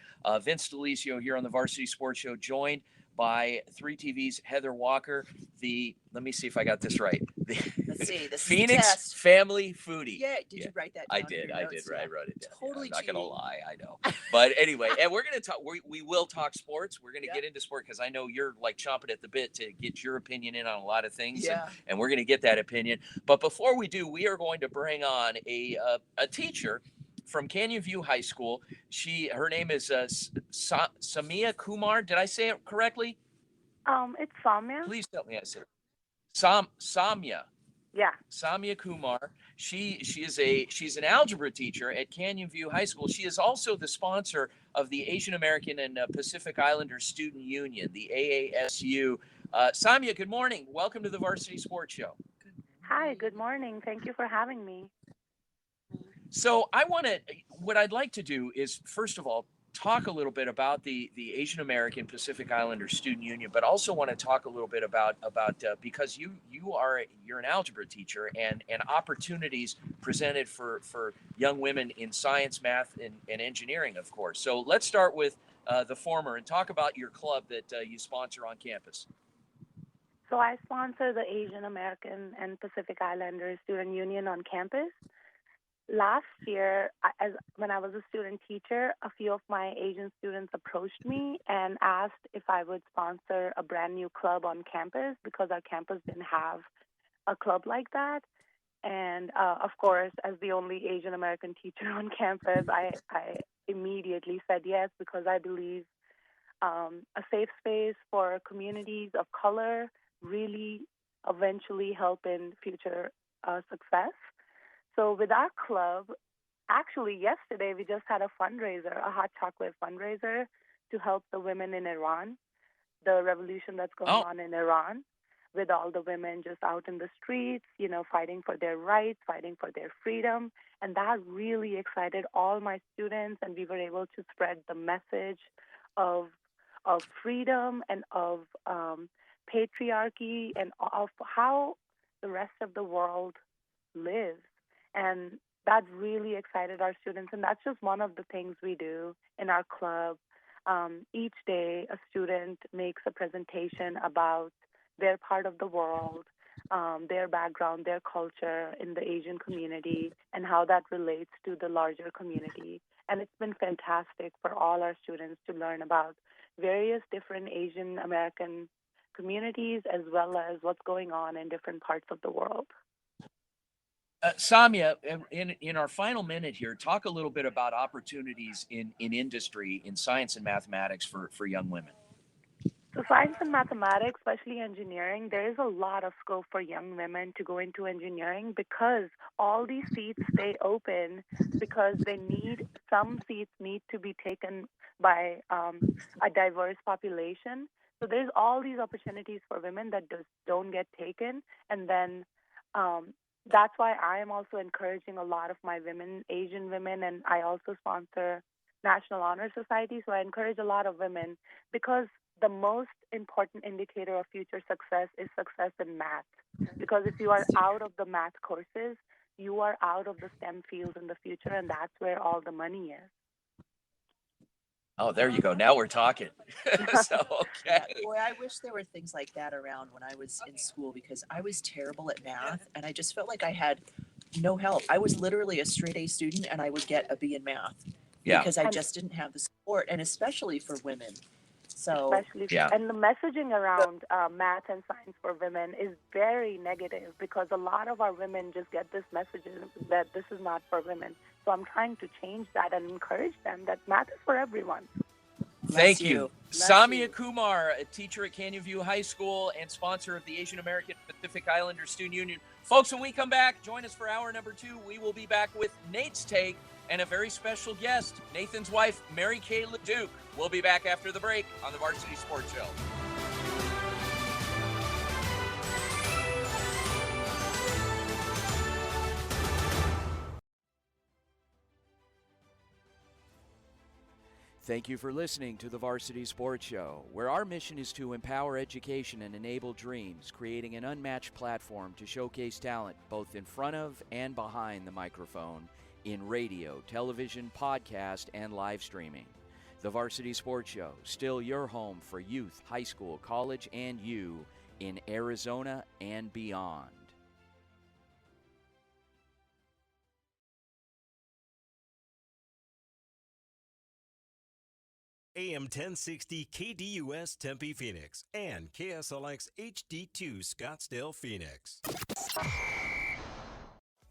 Vince DeLisio here on the Varsity Sports Show, joined by 3TV's Heather Walker, let me see if I got this right. Let's see. This Phoenix Family Foodie. Yeah. Did you write that down? I did. I wrote it down. Totally I'm not going to cheating. lie. I know. But anyway, and we're going to talk. We will talk sports. We're going to get into sport because I know you're like chomping at the bit to get your opinion in on a lot of things. Yeah. And we're going to get that opinion. But before we do, we are going to bring on a teacher from Canyon View High School. Her name is Samia Kumar. Did I say it correctly? It's Samia. Please tell me I said it. Samia. Yeah. Samia Kumar. She's an algebra teacher at Canyon View High School. She is also the sponsor of the Asian American and Pacific Islander Student Union, the AASU. Samia, good morning. Welcome to the Varsity Sports Show. Hi, good morning. Thank you for having me. So what I'd like to do is, first of all, talk a little bit about the Asian American Pacific Islander Student Union, but also want to talk a little bit about because you're an algebra teacher and opportunities presented for young women in science, math, and engineering, of course. So let's start with the former and talk about your club that you sponsor on campus. So I sponsor the Asian American and Pacific Islander Student Union on campus. Last year, when I was a student teacher, a few of my Asian students approached me and asked if I would sponsor a brand new club on campus because our campus didn't have a club like that. And of course, as the only Asian American teacher on campus, I immediately said yes because I believe a safe space for communities of color really eventually help in future success. So with our club, actually yesterday we just had a fundraiser, a hot chocolate fundraiser to help the women in Iran, the revolution that's going on in Iran, with all the women just out in the streets, fighting for their rights, fighting for their freedom. And that really excited all my students, and we were able to spread the message of freedom and of patriarchy and of how the rest of the world lives. And that really excited our students. And that's just one of the things we do in our club. Each day, a student makes a presentation about their part of the world, their background, their culture in the Asian community, and how that relates to the larger community. And it's been fantastic for all our students to learn about various different Asian American communities as well as what's going on in different parts of the world. Samia, in our final minute here, talk a little bit about opportunities in industry, in science and mathematics for young women. So science and mathematics, especially engineering, there is a lot of scope for young women to go into engineering because all these seats stay open because some seats need to be taken by a diverse population. So there's all these opportunities for women that don't get taken. And then that's why I am also encouraging a lot of my Asian women, and I also sponsor National Honor Society. So I encourage a lot of women because the most important indicator of future success is success in math. Because if you are out of the math courses, you are out of the STEM fields in the future, and that's where all the money is. Oh, there you go. Now we're talking. Boy, I wish there were things like that around when I was in school because I was terrible at math and I just felt like I had no help. I was literally a straight A student and I would get a B in math because I just didn't have the support, and especially for women. So, and the messaging around math and science for women is very negative because a lot of our women just get this message that this is not for women. So I'm trying to change that and encourage them that math is for everyone. Thank you. Samia Kumar, a teacher at Canyon View High School and sponsor of the Asian American Pacific Islander Student Union. Folks, when we come back, join us for hour number 2. We will be back with Nate's Take and a very special guest, Nathan's wife, Mary Kay LeDuc. We'll be back after the break on the Varsity Sports Show. Thank you for listening to the Varsity Sports Show, where our mission is to empower education and enable dreams, creating an unmatched platform to showcase talent both in front of and behind the microphone in radio, television, podcast, and live streaming. The Varsity Sports Show, still your home for youth, high school, college, and you in Arizona and beyond. AM 1060 KDUS Tempe Phoenix and KSLX HD2 Scottsdale Phoenix.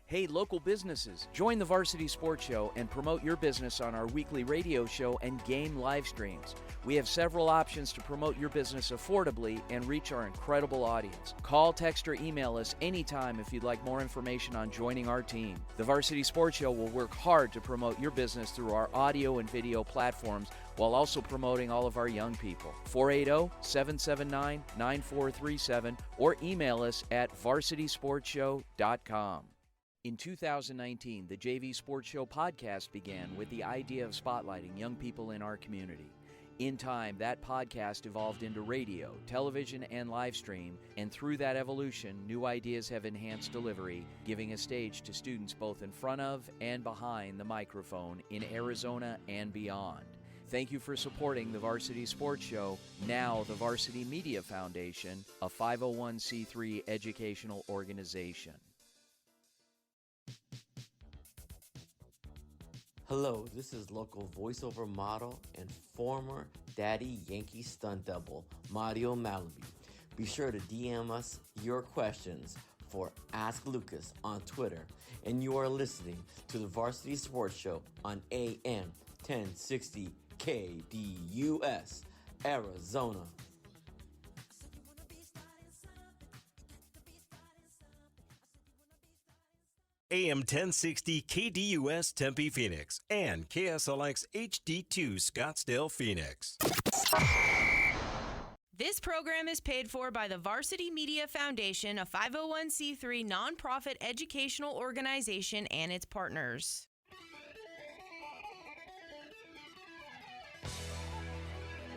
Hey, local businesses, join the Varsity Sports Show and promote your business on our weekly radio show and game live streams. We have several options to promote your business affordably and reach our incredible audience. Call, text, or email us anytime if you'd like more information on joining our team. The Varsity Sports Show will work hard to promote your business through our audio and video platforms while also promoting all of our young people. 480-779-9437 or email us at varsitysportshow.com. In 2019, the JV Sports Show podcast began with the idea of spotlighting young people in our community. In time, that podcast evolved into radio, television, and live stream, and through that evolution, new ideas have enhanced delivery, giving a stage to students both in front of and behind the microphone in Arizona and beyond. Thank you for supporting the Varsity Sports Show, now the Varsity Media Foundation, a 501c3 educational organization. Hello, this is local voiceover model and former Daddy Yankee stunt double, Mario Malaby. Be sure to DM us your questions for Ask Lucas on Twitter. And you are listening to the Varsity Sports Show on AM 1060 KDUS, Arizona. AM 1060 KDUS Tempe Phoenix and KSLX HD2 Scottsdale Phoenix. This program is paid for by the Varsity Media Foundation, a 501c3 nonprofit educational organization, and its partners.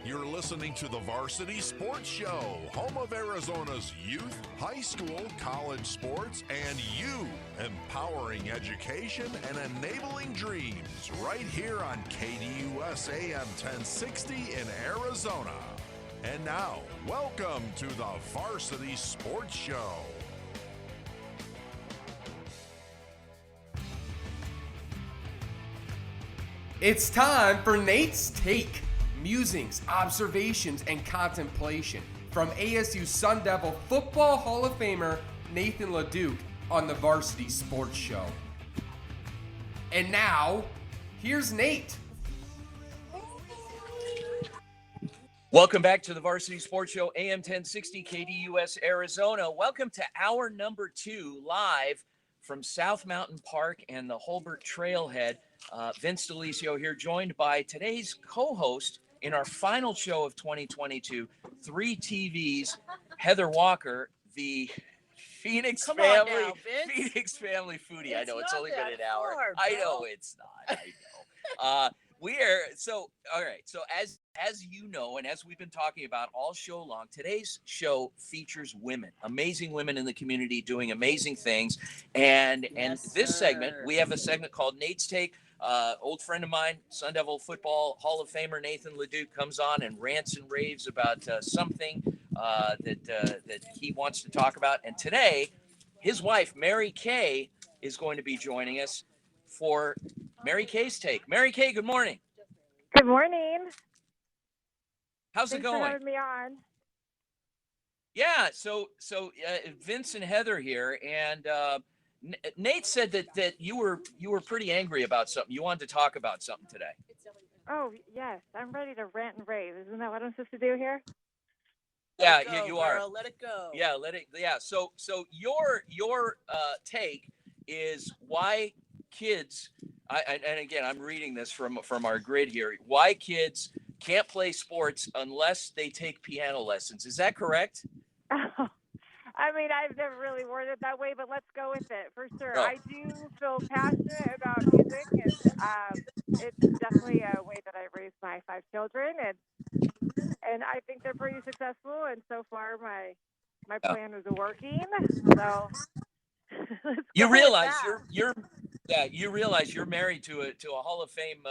You're listening to the Varsity Sports Show, home of Arizona's youth, high school, college sports, and you, empowering education and enabling dreams, right here on KDUS AM 1060 in Arizona. And now, welcome to the Varsity Sports Show. It's time for Nate's Take. Musings, observations, and contemplation from ASU Sun Devil Football Hall of Famer Nathan LeDuc on the Varsity Sports Show. And now, here's Nate. Welcome back to the Varsity Sports Show, AM 1060 KDUS Arizona. Welcome to hour number 2, live from South Mountain Park and the Holbert Trailhead. Vince DeLisio here, joined by today's co-host in our final show of 2022, 3 TVs, Heather Walker, the Phoenix Family Foodie. I know it's only been an hour. I know it's not. I know. All right. So as you know, and as we've been talking about all show long, today's show features women, amazing women in the community doing amazing things. And this segment, we have a segment called Nate's Take. Old friend of mine, Sun Devil Football Hall of Famer Nathan LeDuc comes on and rants and raves about something that he wants to talk about. And today, his wife, Mary Kay, is going to be joining us for Mary Kay's Take. Mary Kay, good morning. Good morning. How's it going? Thanks for having me on. Yeah, so Vince and Heather here, and Nate said that you were pretty angry about something. You wanted to talk about something today. Oh yes, I'm ready to rant and rave. Isn't that what I'm supposed to do here? Yeah, go, you are. Girl, let it go. Yeah, let it. Yeah. So your take is why kids. And again, I'm reading this from our grid here. Why kids can't play sports unless they take piano lessons. Is that correct? I mean, I've never really worded it that way, but let's go with it for sure. Oh. I do feel passionate about music, and it's definitely a way that I've raised my 5 children, and I think they're pretty successful. And so far, my plan is working. So you realize Yeah, you realize you're married to a Hall of Fame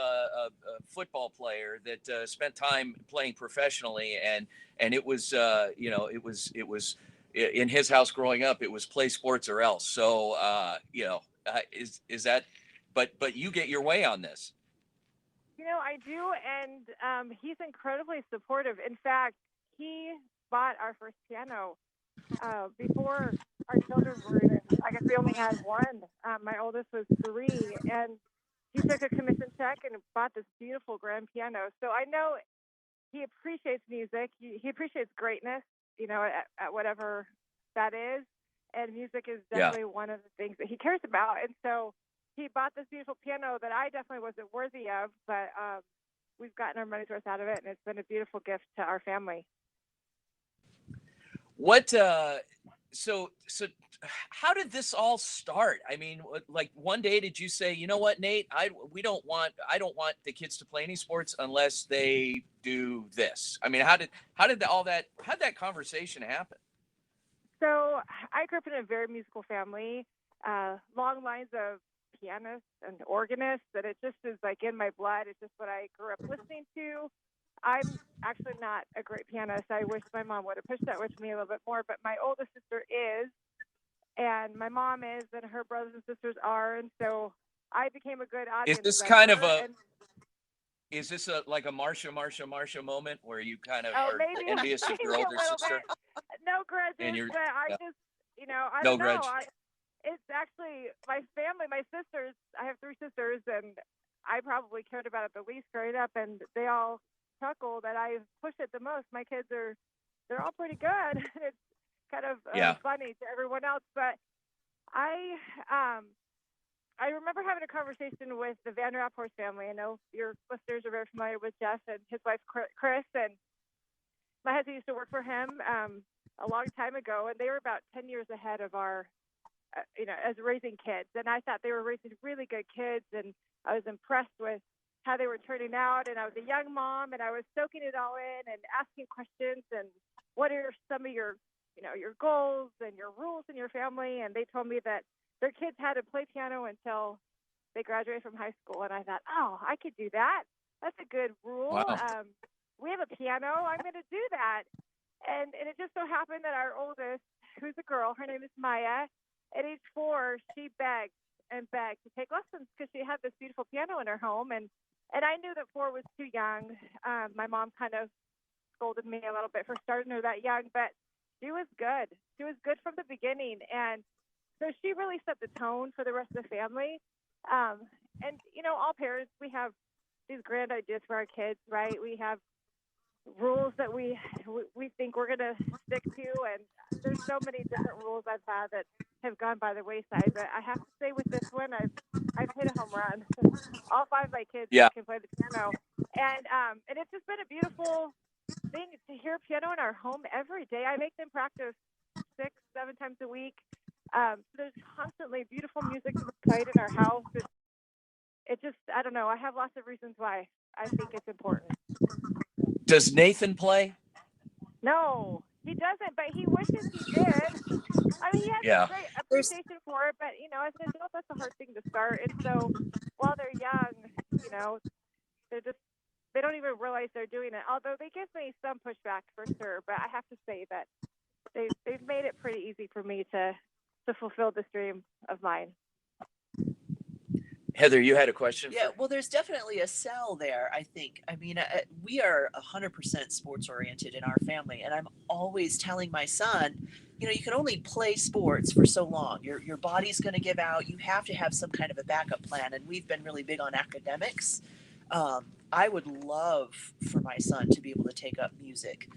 football player that spent time playing professionally, and it was it was in his house growing up. It was play sports or else. So is that? But you get your way on this. I do, and he's incredibly supportive. In fact, he bought our first piano before our children were even, I guess we only had one. My oldest was 3, and he took a commission check and bought this beautiful grand piano. So I know he appreciates music. He appreciates greatness, at whatever that is. And music is definitely one of the things that he cares about. And so he bought this beautiful piano that I definitely wasn't worthy of, but we've gotten our money's worth out of it, and it's been a beautiful gift to our family. What so how did this all start? I mean, like one day did you say, you know what, Nate, I don't want the kids to play any sports unless they do this? I mean, how did that conversation happen? So I grew up in a very musical family, long lines of pianists and organists, and it just is like in my blood. It's just what I grew up listening to. I'm actually not a great pianist. I wish my mom would have pushed that with me a little bit more, but my oldest sister is, and my mom is, and her brothers and sisters are, and so I became a good audience. Is this kind of is this like a Marsha moment where you kind of are envious of your older sister? No grudges, but I just, I no don't know. grudge. It's actually my family, my sisters. I have 3 sisters, and I probably cared about it the least growing up, and they all chuckle that I push it the most. My kids they're all pretty good. It's kind of funny to everyone else, but I remember having a conversation with the Van Rapport family. I know your listeners are very familiar with Jeff and his wife Chris, and my husband used to work for him a long time ago, and they were about 10 years ahead of our as raising kids, and I thought they were raising really good kids, and I was impressed with how they were turning out, and I was a young mom, and I was soaking it all in and asking questions, and what are some of your your goals and your rules in your family? And they told me that their kids had to play piano until they graduated from high school, and I thought, oh, I could do that. That's a good rule. Wow. We have a piano. I'm going to do that. And it just so happened that our oldest, who's a girl, her name is Maya, at age 4, she begged and begged to take lessons because she had this beautiful piano in her home, and I knew that 4 was too young. My mom kind of scolded me a little bit for starting her that young, but she was good. She was good from the beginning, and so she really set the tone for the rest of the family. And all parents, we have these grand ideas for our kids, right? We have rules that we think we're going to stick to, and there's so many different rules I've had that have gone by the wayside, but I have to say with this one, I've hit a home run. All 5 of my kids can play the piano, and it's just been a beautiful thing to hear piano in our home every day. I make them practice 6-7 times a week. So there's constantly beautiful music played in our house. It just, I don't know. I have lots of reasons why I think it's important. Does Nathan play? No, he doesn't, but he wishes he did. I mean, he has a great appreciation for it, but, as an adult, that's a hard thing to start. And so while they're young, they don't even realize they're doing it. Although they give me some pushback for sure, but I have to say that they've made it pretty easy for me to fulfill this dream of mine. Heather, you had a question? Yeah, well, there's definitely a sell there, I think. I mean, we are 100% sports oriented in our family, and I'm always telling my son, you can only play sports for so long. Your body's going to give out. You have to have some kind of a backup plan, and we've been really big on academics. I would love for my son to be able to take up music.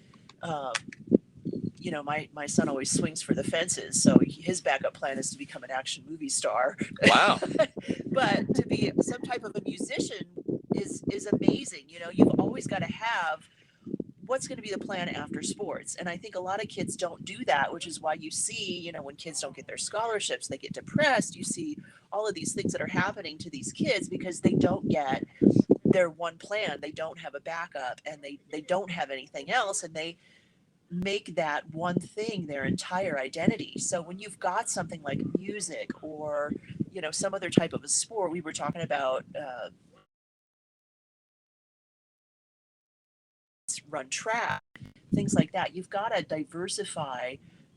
My son always swings for the fences, so his backup plan is to become an action movie star. Wow. But to be some type of a musician is amazing. You've always got to have what's going to be the plan after sports. And I think a lot of kids don't do that, which is why you see, when kids don't get their scholarships, they get depressed. You see all of these things that are happening to these kids because they don't get their one plan. They don't have a backup, and they don't have anything else, and they make that one thing their entire identity. So when you've got something like music or some other type of a sport. We were talking about run track, things like that. You've got to diversify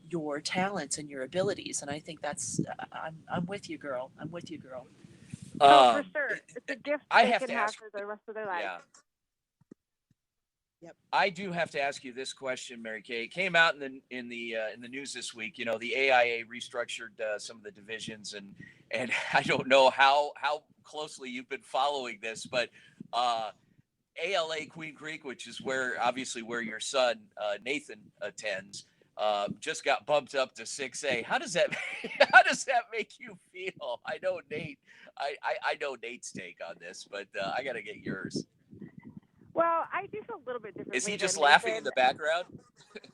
your talents and your abilities, and I think that's I'm with you, girl. I'm with you, girl. Oh, for sure. It's a gift I they have can to have ask, for the rest of their life. yeah. Yep. I do have to ask you this question, Mary Kay. It came out in the news this week. The AIA restructured some of the divisions, and I don't know how closely you've been following this, but ALA Queen Creek, which is where your son Nathan attends, just got bumped up to 6A. How does that make you feel? I know Nate. I know Nate's take on this, but I got to get yours. Well, I do feel a little bit differently. Is he just than laughing Nathan. in the background?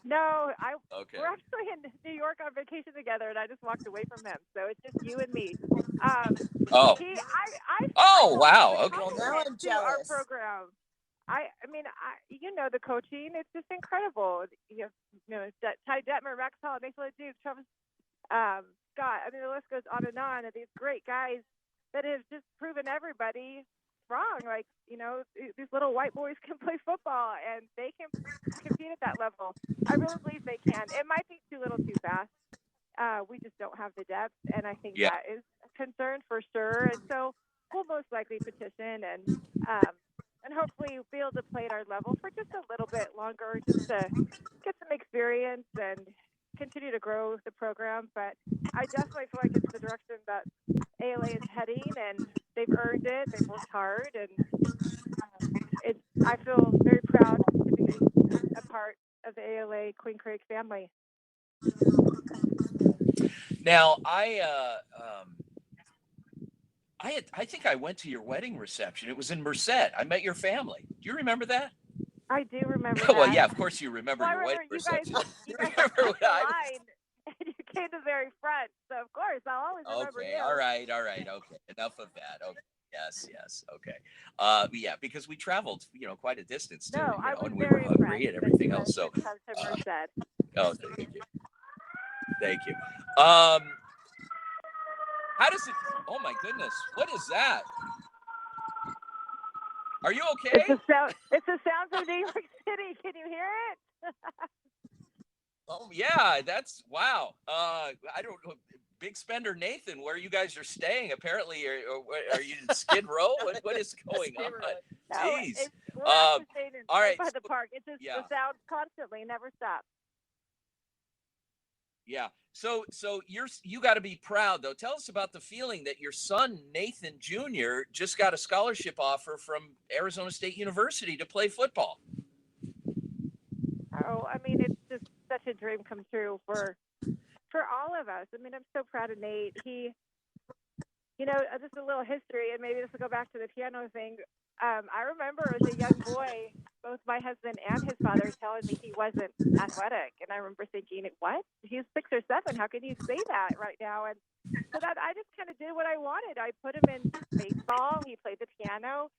No, Okay. We're actually in New York on vacation together, and I just walked away from him. So it's just you and me. Oh. Wow. Okay. Well, now I'm jealous. Our program. I mean, the coaching. It's just incredible. Ty Detmer, Rex Hall, Nathan LeDuc, Travis Scott. I mean, the list goes on and on. And these great guys that have just proven everybody wrong. Like, these little white boys can play football, and they can compete at that level. I really believe they can. It might be too little too fast. We just don't have the depth, and I think that is a concern for sure. And so we'll most likely petition and hopefully be able to play at our level for just a little bit longer, just to get some experience and continue to grow the program. But I definitely feel like it's the direction that ALA is heading, and they've earned it. They've worked hard, and I feel very proud to be a part of the ALA Queen Creek family. Now, I think I went to your wedding reception. It was in Merced. I met your family. Do you remember that? I do remember that. Well, yeah, of course you remember your wedding reception. You guys remember when line, and you came to the very front. So, of course, I'll always remember you. All right. Okay, enough of that. Okay. Yes. Okay. Yeah, because we traveled, quite a distance to, and we were hungry and everything else. So, oh, thank you. How does it? Oh my goodness! What is that? Are you okay? It's the sounds of New York City. Can you hear it? Oh yeah, that's wow. I don't know. Big spender Nathan, where you guys are staying? Apparently, are you in Skid Row? What is going on? Jeez. We're actually staying all right. By the park. It's just the sound constantly, never stops. Yeah. So you got to be proud though. Tell us about the feeling that your son Nathan Jr. just got a scholarship offer from Arizona State University to play football. Oh, I mean, it's just such a dream come true for all of us. I mean, I'm so proud of Nate. He, just a little history, and maybe this will go back to the piano thing. I remember as a young boy, both my husband and his father telling me he wasn't athletic. And I remember thinking, what? He's 6 or 7. How can you say that right now? And so that I just kind of did what I wanted. I put him in baseball. He played the piano.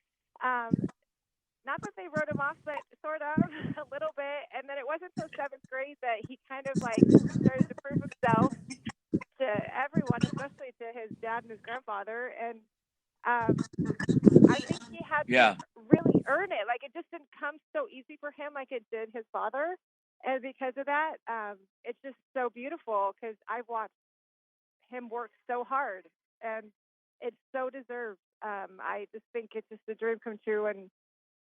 Not that they wrote him off, but sort of a little bit. And then it wasn't until 7th grade that he kind of started to prove himself to everyone, especially to his dad and his grandfather. And I think he had to really earn it. Like, it just didn't come so easy for him like it did his father. And because of that, it's just so beautiful because I've watched him work so hard, and it's so deserved. I just think it's just a dream come true, and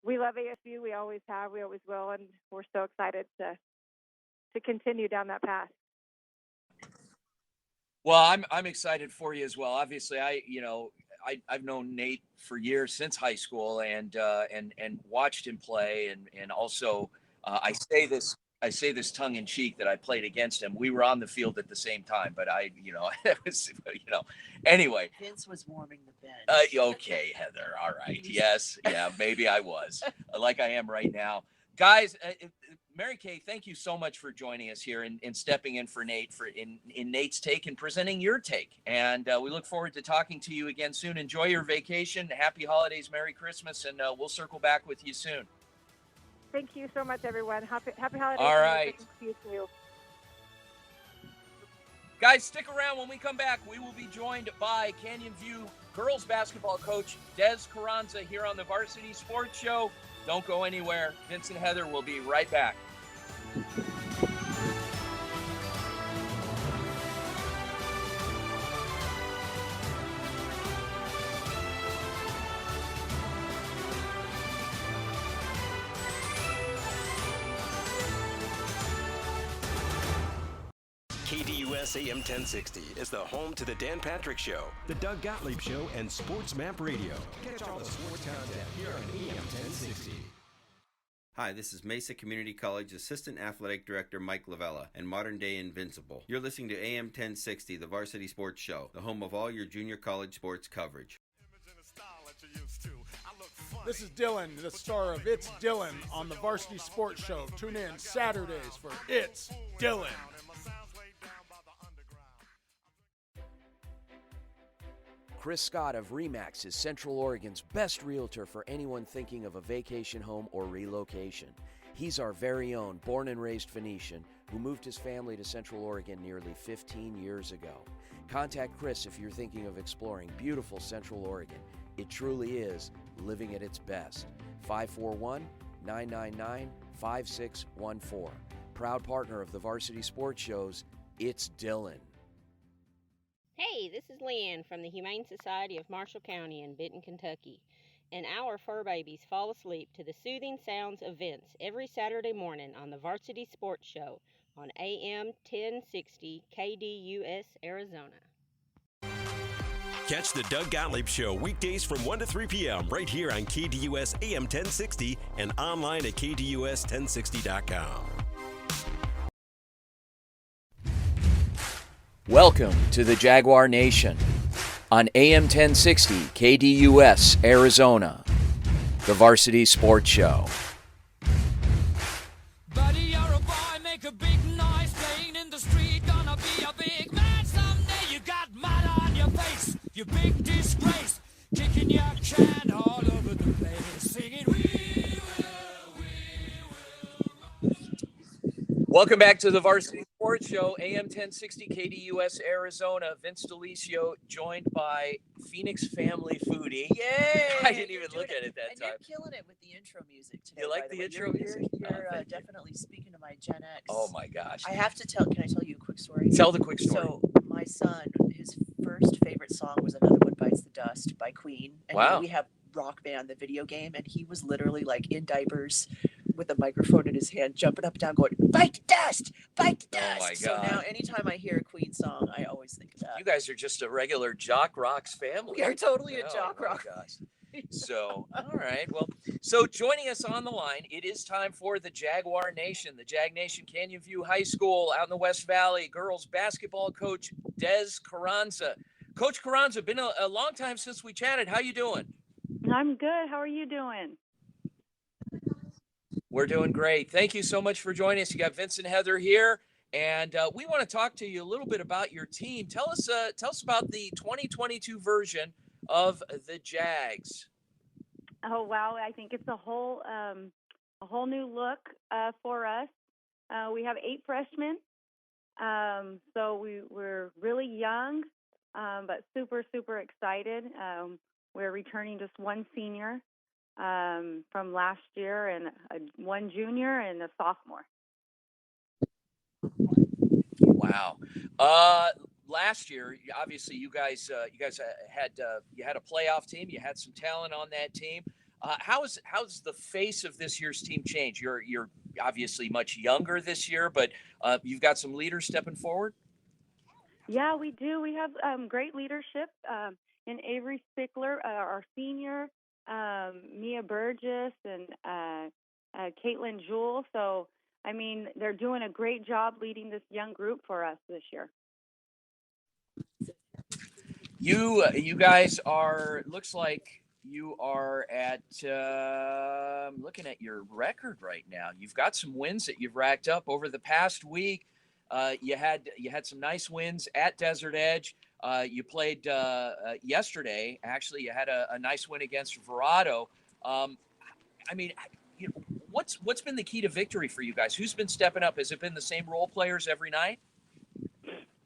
we love ASU. We always have. We always will, and we're so excited to continue down that path. Well, I'm excited for you as well. Obviously, I've known Nate for years, since high school, and watched him play, and also I say this tongue in cheek that I played against him. We were on the field at the same time, but it was, anyway. Vince was warming the bench. Okay, Heather. All right. Yes. Yeah, maybe I was like I am right now. Guys, Mary Kay, thank you so much for joining us here and stepping in for Nate in Nate's take and presenting your take. And we look forward to talking to you again soon. Enjoy your vacation. Happy holidays. Merry Christmas. And we'll circle back with you soon. Thank you so much, everyone. Happy holidays. All right. Thank you too. Guys, stick around. When we come back, we will be joined by Canyon View girls basketball coach Des Carranza here on the Varsity Sports Show. Don't go anywhere. Vince and Heather will be right back. KDUS AM 1060 is the home to the Dan Patrick Show, the Doug Gottlieb Show, and Sports Map Radio. Catch all the sports content here on AM 1060. Hi, this is Mesa Community College Assistant Athletic Director Mike Lavella and Modern Day Invincible. You're listening to AM 1060, the Varsity Sports Show, the home of all your junior college sports coverage. This is Dylan, the star of It's Dylan on the Varsity Sports Show. Tune in Saturdays for It's Dylan. Chris Scott of RE/MAX is Central Oregon's best realtor for anyone thinking of a vacation home or relocation. He's our very own born and raised Phoenician who moved his family to Central Oregon nearly 15 years ago. Contact Chris if you're thinking of exploring beautiful Central Oregon. It truly is living at its best. 541-999-5614. Proud partner of the Varsity Sports Shows, It's Dylan. Hey, this is Leanne from the Humane Society of Marshall County in Benton, Kentucky. And our fur babies fall asleep to the soothing sounds of Vince every Saturday morning on the Varsity Sports Show on AM 1060 KDUS, Arizona. Catch the Doug Gottlieb Show weekdays from 1 to 3 p.m. right here on KDUS AM 1060 and online at KDUS1060.com. Welcome to the Jaguar Nation on AM 1060 KDUS, Arizona, the Varsity Sports Show. Buddy, you're a boy, make a big noise, playing in the street, gonna be a big man someday. You got mud on your face, you big disgrace, kicking your can all over the place, singing we will. Welcome back to the Varsity Sports Show, AM 1060 KDUS, Arizona. Vince DeLisio, joined by Phoenix Family Foodie. Yay! I didn't even look at it that time. You're killing it with the intro music today. You like by the way. intro music? You're definitely speaking to my Gen X. Oh my gosh! I have to tell. Can I tell you a quick story? Tell the quick story. So my son, his first favorite song was "Another One Bites the Dust" by Queen. And Wow. we have Rock Band, the video game, and he was literally like in diapers with a microphone in his hand, jumping up and down, going, "Bite the dust! Bite the dust!" Oh my So God. now, anytime I hear a Queen song, I always think of that. You guys are just a regular Jock Rocks family. We are totally a Oh, Jock my Rock. gosh. So, all right. Well, so joining us on the line, it is time for the Jaguar Nation, the Jag Nation, Canyon View High School out in the West Valley, girls basketball coach Des Carranza. Coach Carranza, been a long time since we chatted. How you doing? I'm good. How are you doing? We're doing great. Thank you so much for joining us. You got Vince and Heather here, and we want to talk to you a little bit about your team. Tell us about the 2022 version of the Jags. Oh wow! I think it's a whole new look for us. We have 8 freshmen, so we're really young, but super excited. We're returning just one senior from last year, and one junior and a sophomore. Wow. Last year, obviously, you guys had a playoff team. You had some talent on that team. How's the face of this year's team changed? You're obviously much younger this year, but you've got some leaders stepping forward. Yeah, we do. We have great leadership in Avery Spickler, our senior, Mia Burgess, and Caitlin Jewell. So, I mean, they're doing a great job leading this young group for us this year. You guys are, looks like you are at, I'm looking at your record right now. You've got some wins that you've racked up over the past week. You had some nice wins at Desert Edge. You played yesterday. Actually, you had a nice win against Verado. I mean, what's been the key to victory for you guys? Who's been stepping up? Has it been the same role players every night?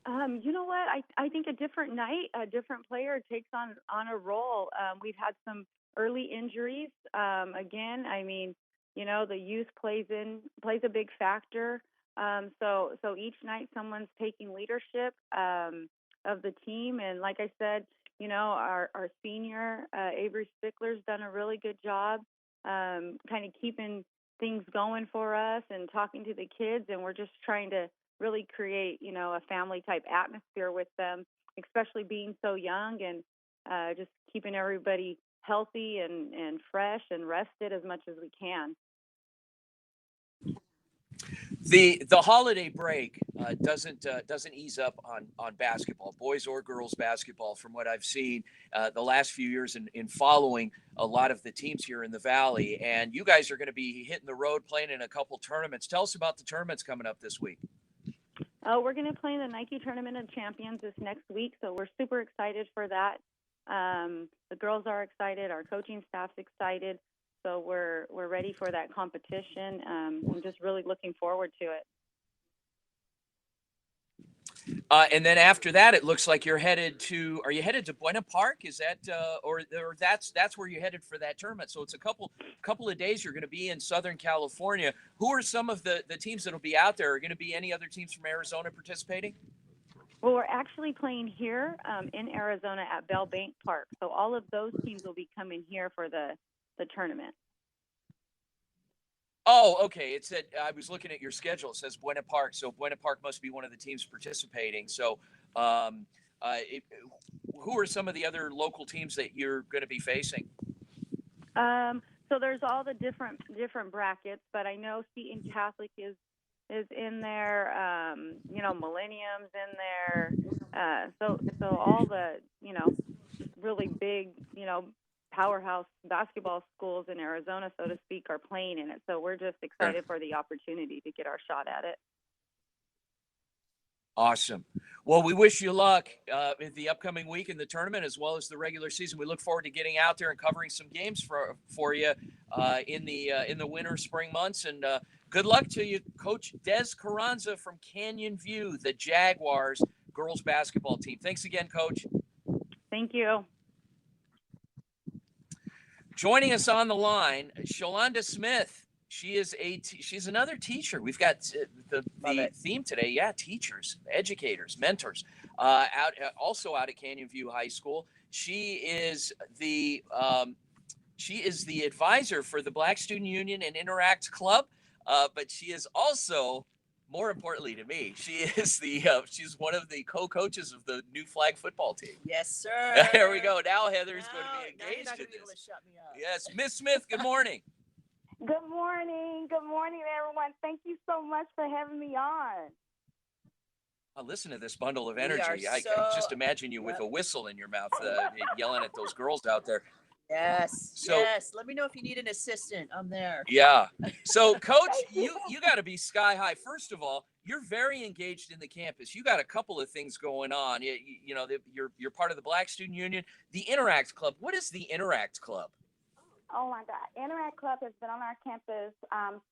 You know what? I think a different night, a different player takes on a role. We've had some early injuries. Again, I mean, you know, the youth plays a big factor. So each night someone's taking leadership of the team, and like I said, you know, our senior Avery Spickler's done a really good job, kind of keeping things going for us and talking to the kids, and we're just trying to really create, you know, a family type atmosphere with them, especially being so young, and just keeping everybody healthy and fresh and rested as much as we can. The holiday break doesn't ease up on basketball, boys or girls basketball. From what I've seen the last few years in following a lot of the teams here in the Valley, and you guys are going to be hitting the road playing in a couple tournaments. Tell us about the tournaments coming up this week. We're going to play in the Nike Tournament of Champions this next week, so we're super excited for that. The girls are excited, our coaching staff's excited, so we're ready for that competition. I'm just really looking forward to it. And then after that, it looks like you're headed to. Are you headed to Buena Park? Is that or that's where you're headed for that tournament? So it's a couple of days. You're going to be in Southern California. Who are some of the teams that'll be out there? Are going to be any other teams from Arizona participating? Well, we're actually playing here in Arizona at Bell Bank Park. So all of those teams will be coming here for the tournament. Oh, okay. It said I was looking at your schedule. It says Buena Park, so Buena Park must be one of the teams participating. So, who are some of the other local teams that you're going to be facing? So there's all the different brackets, but I know Seton Catholic is in there. You know, Millennium's in there. So all the, you know, really big, you know, powerhouse basketball schools in Arizona, so to speak, are playing in it. So we're just excited for the opportunity to get our shot at it. Awesome. Well, we wish you luck in the upcoming week in the tournament as well as the regular season. We look forward to getting out there and covering some games for you in the winter, spring months. And good luck to you, Coach Des Carranza from Canyon View, the Jaguars girls basketball team. Thanks again, Coach. Thank you. Joining us on the line, Shalonda Smith. She's another teacher. We've got the theme today. Yeah, teachers, educators, mentors. Also out at Canyon View High School. She is the advisor for the Black Student Union and Interact Club, but she is also, more importantly to me, she's one of the co-coaches of the new flag football team. Yes, sir. There we go. Now Heather's going to be engaged in this. Shut me up. Yes, Miss Smith. Good morning. Good morning. Good morning, everyone. Thank you so much for having me on. Listen to this bundle of energy. I can just imagine you with a whistle in your mouth, yelling at those girls out there. Yes. Yes. Let me know if you need an assistant. I'm there. Yeah. So, Coach, you got to be sky high. First of all, you're very engaged in the campus. You got a couple of things going on. You know, you're part of the Black Student Union, the Interact Club. What is the Interact Club? Oh my God. Interact Club has been on our campus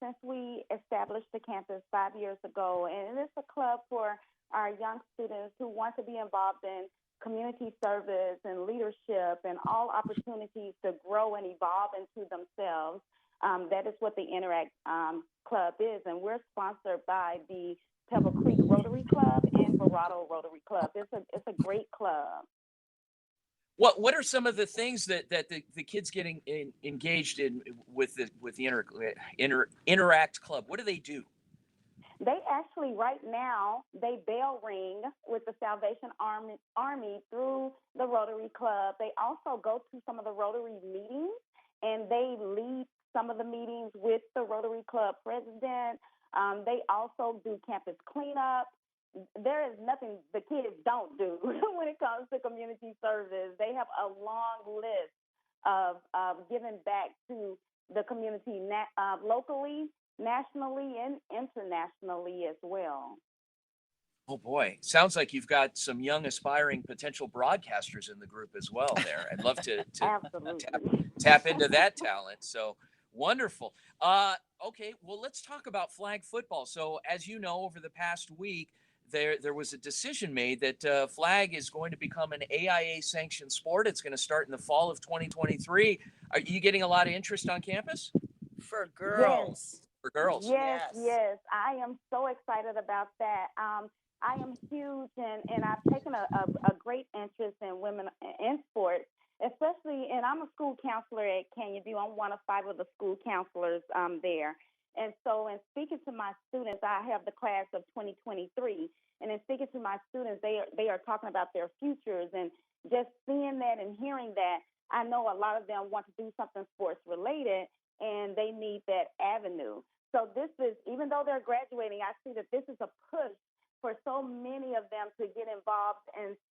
since we established the campus 5 years ago. And it's a club for our young students who want to be involved in community service and leadership and all opportunities to grow and evolve into themselves. That is what the Interact Club is. And we're sponsored by the Pebble Creek Rotary Club and Verrado Rotary Club. It's a great club. What are some of the things that the kids getting engaged in with the Interact Club? What do they do? They actually, right now, they bell ring with the Salvation Army through the Rotary Club. They also go to some of the Rotary meetings, and they lead some of the meetings with the Rotary Club president. They also do campus cleanup. There is nothing the kids don't do when it comes to community service. They have a long list of giving back to the community locally, nationally, and internationally as well. Oh boy, sounds like you've got some young aspiring potential broadcasters in the group as well there. I'd love to tap into that talent. So wonderful. Okay, well, let's talk about flag football. So as you know, over the past week, there was a decision made that flag is going to become an AIA sanctioned sport. It's going to start in the fall of 2023. Are you getting a lot of interest on campus? For girls. Yes. For girls. Yes. I am so excited about that. I am huge, and I've taken a great interest in women in sports, especially, and I'm a school counselor at Canyon View. I'm one of 5 of the school counselors there. And so in speaking to my students, I have the class of 2023, and in speaking to my students, they are talking about their futures, and just seeing that and hearing that, I know a lot of them want to do something sports related, and they need that avenue. So this is, even though they're graduating, I see that this is a push for so many of them to get involved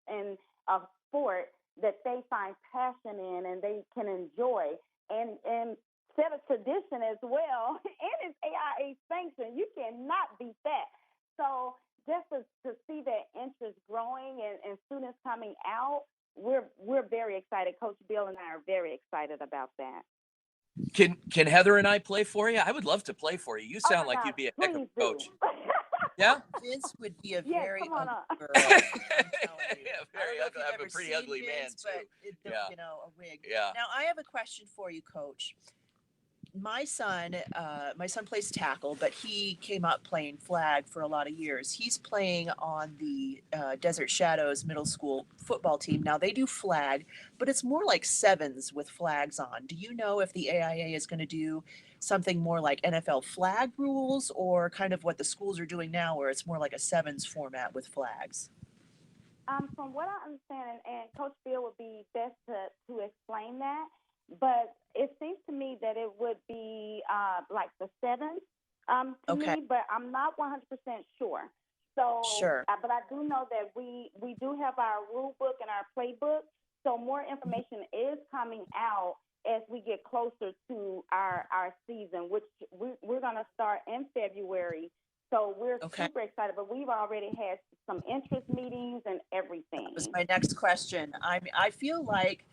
in a sport that they find passion in and they can enjoy, and set a tradition as well. And it's AIA sanctioned. You cannot beat that. So just to see that interest growing and students coming out, we're very excited. Coach Bill and I are very excited about that. Can Heather and I play for you? I would love to play for you. You sound like you'd be a heck of a coach. Yeah? Vince would be a very come on ugly up. girl. Very ugly. I'm a pretty ugly man, Vince, too. but a wig. Yeah. Now, I have a question for you, Coach. My son plays tackle, but he came up playing flag for a lot of years. He's playing on the Desert Shadows middle school football team. Now they do flag, but it's more like sevens with flags on. Do you know if the AIA is going to do something more like NFL flag rules, or kind of what the schools are doing now, where it's more like a sevens format with flags? From what I understand, and Coach Bill would be best to explain that, but it seems to me that it would be like the sevens to me, but I'm not 100% sure. So, but I do know that we do have our rule book and our playbook, so more information is coming out as we get closer to our season, which we're going to start in February. So we're super excited, but we've already had some interest meetings and everything. That was my next question. I feel like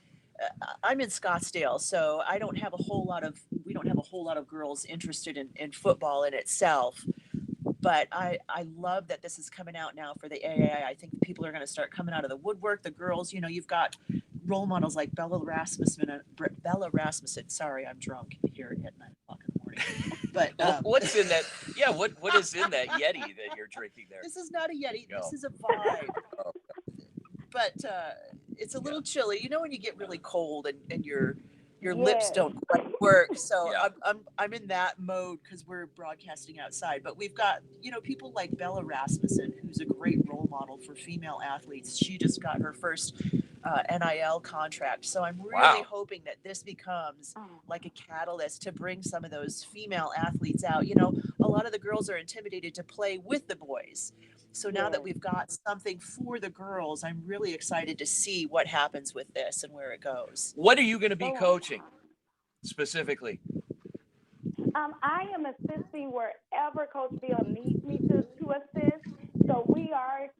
I'm in Scottsdale, so we don't have a whole lot of girls interested in football in itself. But I love that this is coming out now for the AAA. I think people are going to start coming out of the woodwork. The girls, you've got role models like Bella Rasmussen. Sorry, I'm drunk here at 9 o'clock in the morning. But what's in that? Yeah, what is in that Yeti that you're drinking there? This is not a Yeti. No. This is a vibe. But it's a little chilly. When you get really cold and your lips don't quite work. So I'm in that mode because we're broadcasting outside. But we've got people like Bella Rasmussen, who's a great role model for female athletes. She just got her first NIL contract. So I'm really hoping that this becomes like a catalyst to bring some of those female athletes out. A lot of the girls are intimidated to play with the boys. So now that we've got something for the girls, I'm really excited to see what happens with this and where it goes. What are you going to be coaching specifically? I am assisting wherever Coach Bill needs me to assist. So we are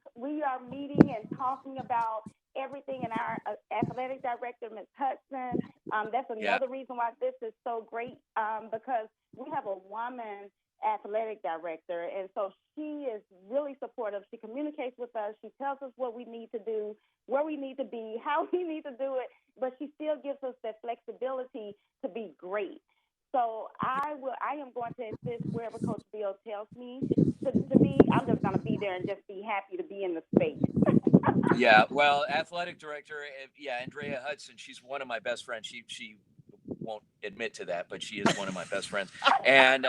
meeting and talking about everything, and our athletic director, Ms. Hudson. That's another reason why this is so great, because we have a woman athletic director, and so she is really supportive. She communicates with us. She tells us what we need to do, where we need to be, how we need to do it, but she still gives us that flexibility to be great. So I am going to assist wherever Coach Bill tells me to be. I'm just going to be there and just be happy to be in the space. Yeah, well, athletic director, Andrea Hudson, she's one of my best friends. She won't admit to that, but she is one of my best friends, and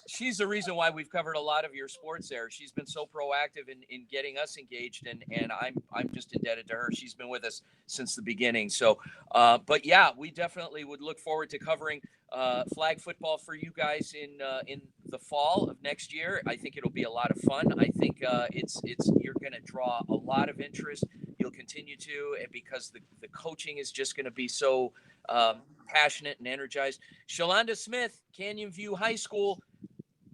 she's the reason why we've covered a lot of your sports there. She's been so proactive in getting us engaged, and I'm just indebted to her. She's been with us since the beginning. So, but yeah, we definitely would look forward to covering flag football for you guys in the fall of next year. I think it'll be a lot of fun. I think you're going to draw a lot of interest. You'll continue to, and because the coaching is just going to be so passionate and energized. Shalonda Smith, Canyon View High School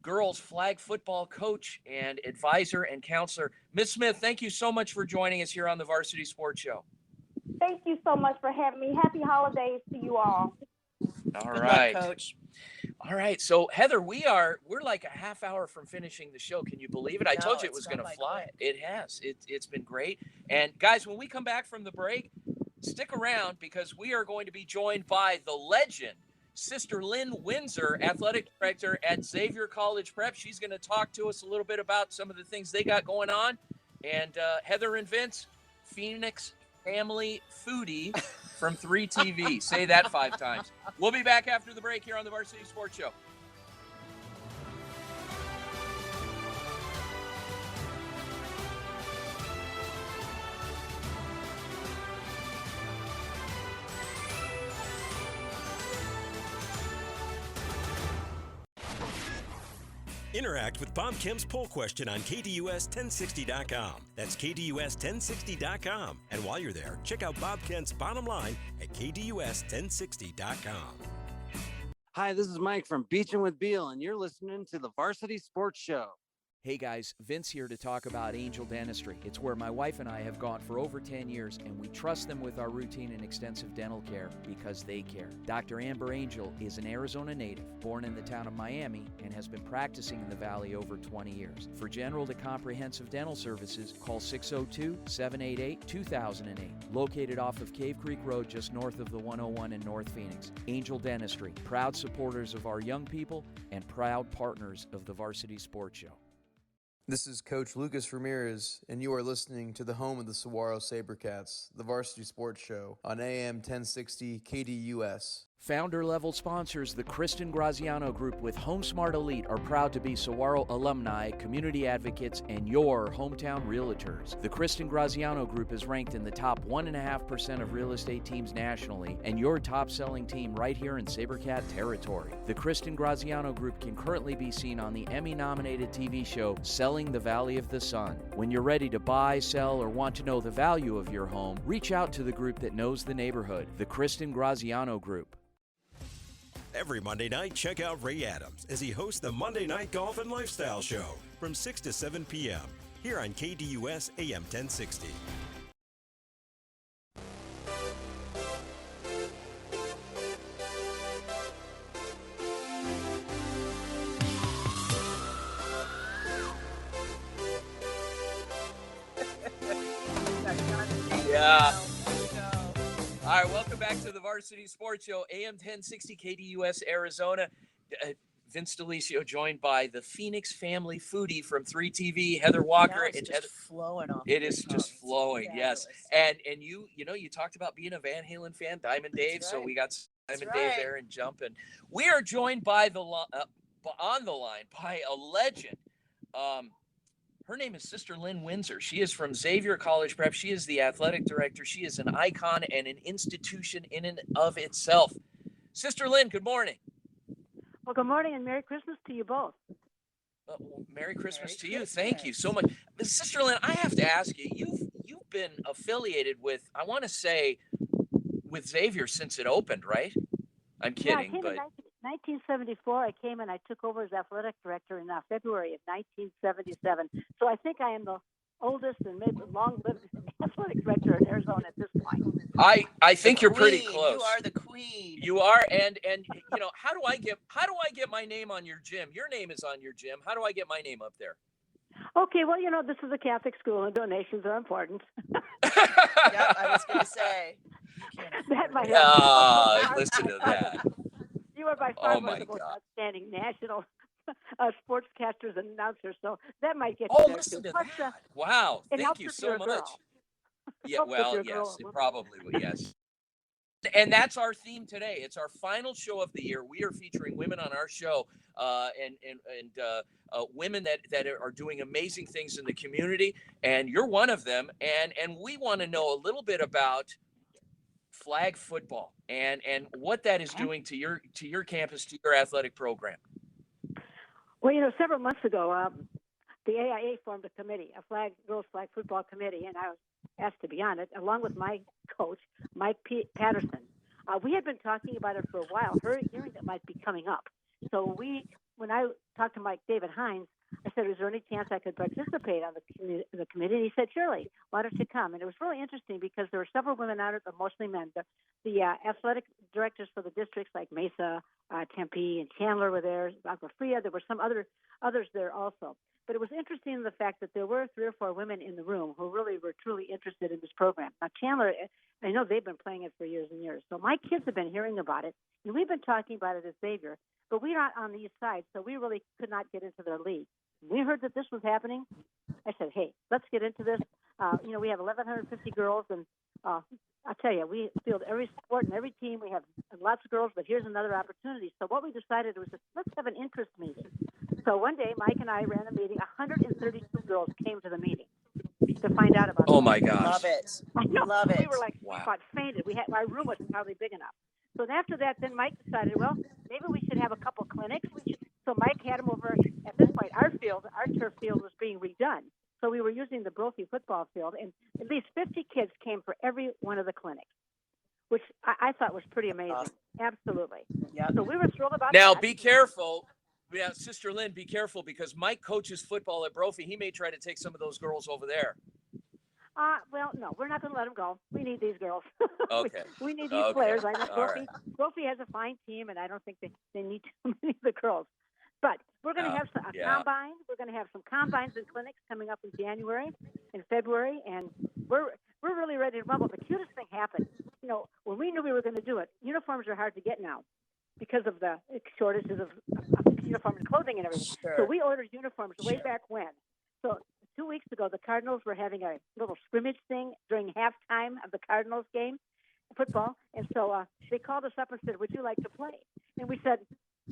girls flag football coach and advisor and counselor. Ms. Smith, thank you so much for joining us here on the Varsity Sports Show. Thank you so much for having me. Happy holidays to you all. All Good right. luck, Coach. All right. So Heather, we're like a half hour from finishing the show. Can you believe it? I told you it was going to fly. Quick. It has. It's been great. And guys, when we come back from the break, stick around because we are going to be joined by the legend, Sister Lynn Windsor, athletic director at Xavier College Prep. She's going to talk to us a little bit about some of the things they got going on. And Heather and Vince, Phoenix Family Foodie from 3TV. Say that 5 times. We'll be back after the break here on the Varsity Sports Show. Interact with Bob Kim's poll question on KDUS1060.com. That's KDUS1060.com. And while you're there, check out Bob Kent's bottom line at KDUS1060.com. Hi, this is Mike from Beachin' with Beal, and you're listening to the Varsity Sports Show. Hey guys, Vince here to talk about Angel Dentistry. It's where my wife and I have gone for over 10 years, and we trust them with our routine and extensive dental care because they care. Dr. Amber Angel is an Arizona native, born in the town of Miami, and has been practicing in the Valley over 20 years. For general to comprehensive dental services, call 602-788-2008. Located off of Cave Creek Road just north of the 101 in North Phoenix. Angel Dentistry, proud supporters of our young people and proud partners of the Varsity Sports Show. This is Coach Lucas Ramirez, and you are listening to the home of the Saguaro Sabercats, the Varsity Sports Show on AM 1060 KDUS. Founder-level sponsors, the Kristen Graziano Group with HomeSmart Elite, are proud to be Saguaro alumni, community advocates, and your hometown realtors. The Kristen Graziano Group is ranked in the top 1.5% of real estate teams nationally, and your top-selling team right here in Sabercat territory. The Kristen Graziano Group can currently be seen on the Emmy-nominated TV show Selling the Valley of the Sun. When you're ready to buy, sell, or want to know the value of your home, reach out to the group that knows the neighborhood, the Kristen Graziano Group. Every Monday night, check out Ray Adams as he hosts the Monday Night Golf and Lifestyle Show from 6 to 7 p.m. here on KDUS AM 1060. Yeah. All right, welcome back to the Varsity Sports Show, AM 1060 KDUS Arizona. Vince DeLisio joined by the Phoenix Family Foodie from 3TV, Heather Walker. It's just flowing off. It is just flowing, yes. And you talked about being a Van Halen fan, Diamond Dave. Right. So we got Diamond Dave there and jumping. We are joined by on the line by a legend. Her name is Sister Lynn Windsor. She is from Xavier College Prep. She is the athletic director. She is an icon and an institution in and of itself. Sister Lynn, good morning. Well, good morning and Merry Christmas to you both. Merry Christmas to you. Thank you so much. Sister Lynn, I have to ask you, you've been affiliated with, I want to say, with Xavier since it opened, right? I'm kidding, but... In 1974, I came and I took over as athletic director in February of 1977. So I think I am the oldest and maybe long-lived athletic director in Arizona at this point. I think you're pretty close. You are the queen. You are, and how do I get my name on your gym? Your name is on your gym. How do I get my name up there? Okay, well, this is a Catholic school and donations are important. Yep, I was going to say. That might listen to that. You are by far one of the most outstanding national sportscasters and announcers, so that might get you there listen too. to that. Wow, thank you so much. Yeah, well, yes, it probably will, yes. And that's our theme today. It's our final show of the year. We are featuring women on our show, and women that are doing amazing things in the community, and you're one of them. And we want to know a little bit about flag football and what that is doing to your campus, to your athletic program. Well, several months ago, the AIA formed a committee, a girls flag football committee, and I was asked to be on it, along with my coach, Mike Patterson. We had been talking about it for a while, hearing it might be coming up. So when I talked to David Hines, I said, is there any chance I could participate on the committee? And he said, surely, why don't you come? And it was really interesting because there were several women out, but mostly men. The athletic directors for the districts like Mesa, Tempe, and Chandler were there. Agua Fria, there were some others there also. But it was interesting in the fact that there were 3 or 4 women in the room who really were truly interested in this program. Now, Chandler, I know they've been playing it for years and years. So my kids have been hearing about it, and we've been talking about it at Xavier. But we're not on the east side, so we really could not get into their league. When we heard that this was happening, I said, hey, let's get into this. We have 1,150 girls, and I'll tell you, we field every sport and every team. We have lots of girls, but here's another opportunity. So what we decided was, let's have an interest meeting. So one day, Mike and I ran a meeting. 132 girls came to the meeting to find out about it. Oh, my gosh. Love it. I know. Love it. We were like, we about fainted. Our room wasn't hardly big enough. So after that, then Mike decided, well, maybe we should have a couple clinics. So Mike had them over. At this point, our turf field was being redone. So we were using the Brophy football field, and at least 50 kids came for every one of the clinics, which I thought was pretty amazing. Absolutely. Yeah. So we were thrilled about that. Now, be careful. Yeah, Sister Lynn, be careful because Mike coaches football at Brophy. He may try to take some of those girls over there. Well, no, we're not going to let them go. We need these girls. Okay. we need these players. I know Brophy has a fine team, and I don't think they need too many of the girls. But we're going to have a combine. We're going to have some combines and clinics coming up in January and February, and we're really ready to rumble. The cutest thing happened. When we knew we were going to do it, uniforms are hard to get now because of the shortages of uniform and clothing and everything. Sure. So we ordered uniforms way back when. So 2 weeks ago, the Cardinals were having a little scrimmage thing during halftime of the Cardinals game, football. And so they called us up and said, would you like to play? And we said,